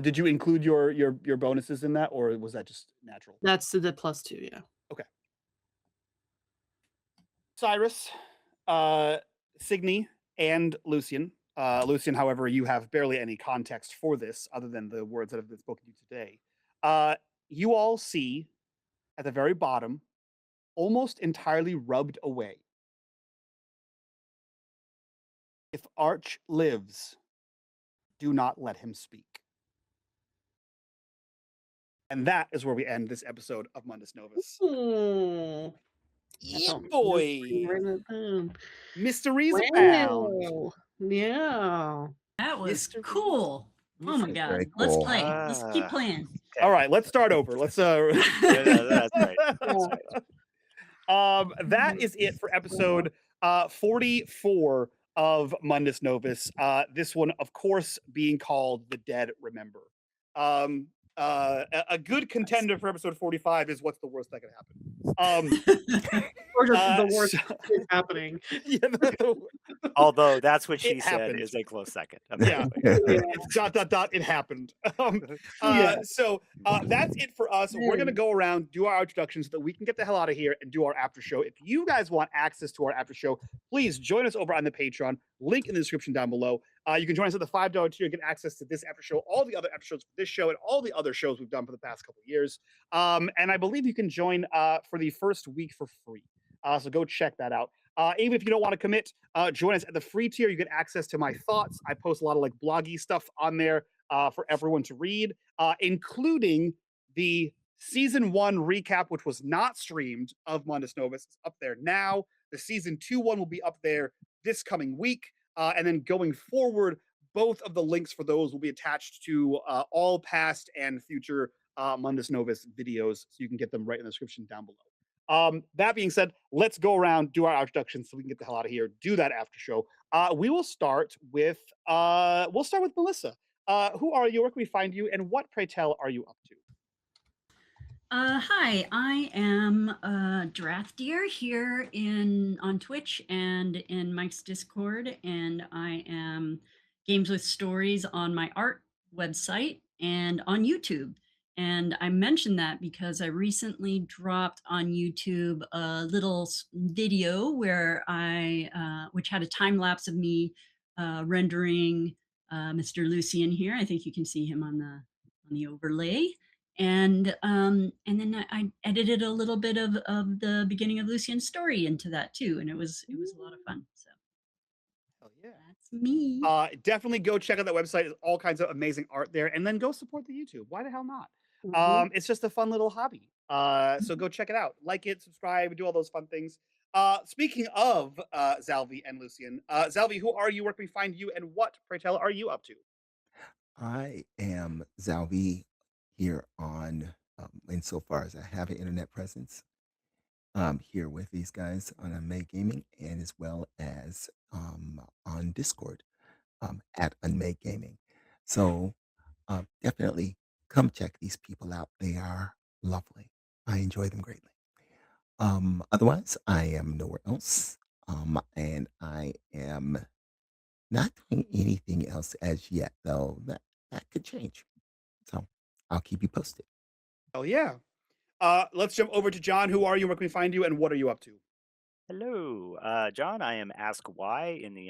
Did you include your bonuses in that, or was that just natural? That's the +2, yeah. Cyrus, Signy, and Lucien. Lucien, however, you have barely any context for this other than the words that have been spoken to you today. You all see at the very bottom, almost entirely rubbed away. If Arch lives, do not let him speak. And that is where we end this episode of Mundus Novus. Yeah, boy. Mysteries abound. Wow. Yeah. That was Mister- Mysteries cool. Oh my Very god. Let's cool. play. Let's keep Ah. playing. All right, let's start over. Let's That's right. that is it for episode 44 of Mundus Novus. This one, of course, being called The Dead Remember. A good contender for episode 45 is What's the Worst That Could Happen? Or just the worst so- is happening. Yeah, Although that's what she It said happened. is a close second. Yeah. Yeah. It's ... It happened. Yeah. So that's it for us. We're gonna go around, do our introductions so that we can get the hell out of here and do our after show. If you guys want access to our after show, please join us over on the Patreon. Link in the description down below. You can join us at the $5 tier, get access to this after show, all the other episodes for this show, and all the other shows we've done for the past couple of years. And I believe you can join for the first week for free. So go check that out. Even if you don't want to commit, join us at the free tier. You get access to my thoughts. I post a lot of like bloggy stuff on there for everyone to read, including the season 1 recap, which was not streamed, of Mundus Novus. It's up there now. The season 2 one will be up there this coming week. And then going forward, both of the links for those will be attached to all past and future Mundus Novus videos. So you can get them right in the description down below. That being said, let's go around, do our introductions so we can get the hell out of here, do that after show. We will start with Melissa. Who are you? Where can we find you? And what, pray tell, are you up to? Hi, I am Drathdeer here on Twitch and in Mike's Discord, and I am Games with Stories on my art website and on YouTube. And I mentioned that because I recently dropped on YouTube a little video where which had a time lapse of me rendering Mr. Lucien here. I think you can see him on the overlay. And then I edited a little bit of the beginning of Lucien's story into that too, and it was a lot of fun. So Hell yeah. that's me. Definitely go check out that website. There's all kinds of amazing art there, and then go support the YouTube. Why the hell not? It's just a fun little hobby. So go check it out. Like it, subscribe, do all those fun things. Speaking of Zalvi and Lucien, Zalvi, who are you? Where can we find you? And what, pray tell, are you up to? I am Zalvi here on, insofar as I have an internet presence, here with these guys on unMadeGaming and as well as on Discord at unMadeGaming. So definitely come check these people out. They are lovely. I enjoy them greatly. Otherwise, I am nowhere else. And I am not doing anything else as yet, though. That could change. So I'll keep you posted. Oh yeah. Let's jump over to John. Who are you? Where can we find you? And what are you up to? Hello, John. I am Ask Why in the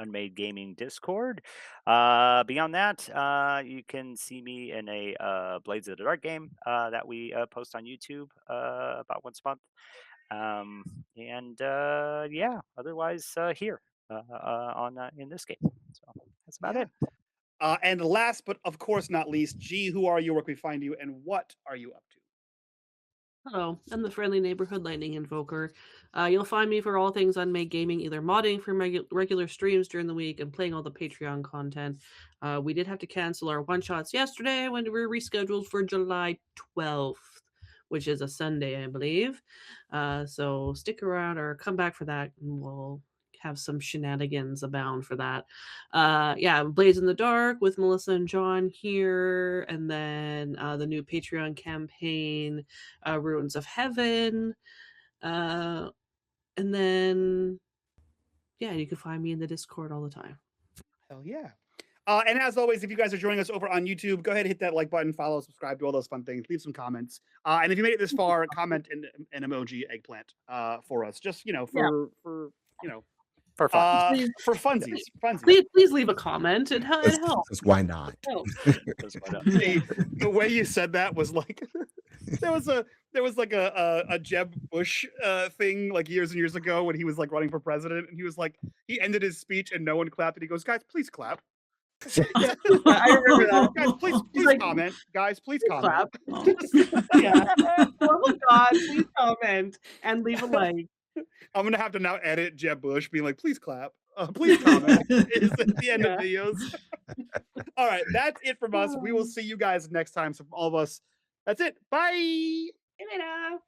unMadeGaming Discord. Beyond that, you can see me in a Blades of the Dark game that we post on YouTube about once a month. Yeah, otherwise here on in this game. So that's about Yeah. it. And last but of course not least, G, who are you? Where can we find you? And what are you up to? Hello, I'm the friendly neighborhood lightning invoker. You'll find me for all things unmade gaming, either modding for regular streams during the week and playing all the Patreon content. We did have to cancel our one-shots yesterday when we were rescheduled for July 12th, which is a Sunday, I believe. So stick around or come back for that, and we'll have some shenanigans abound for that. Yeah, Blaze in the Dark with Melissa and John here, and then the new Patreon campaign, Ruins of Heaven, and then yeah, you can find me in the Discord all the time. Hell yeah. And as always, if you guys are joining us over on YouTube, go ahead and hit that like button, follow, subscribe, do all those fun things, leave some comments. And if you made it this far, comment an emoji eggplant for us. Just, for For fun. for funsies. Please leave a comment. It helps. Because why not? Just why not? The way you said that was like there was like a Jeb Bush thing like years and years ago when he was like running for president, and he was like, he ended his speech and no one clapped, and he goes, guys, please clap. Yeah, I remember that. Guys, please like, comment. Guys, please clap. comment. Yeah. Oh my God, please comment and leave a like. I'm gonna have to now edit Jeb Bush being like, please clap. Please comment. It's at the end of videos. All right, that's it from us. We will see you guys next time. So from all of us, that's it. Bye. See you later.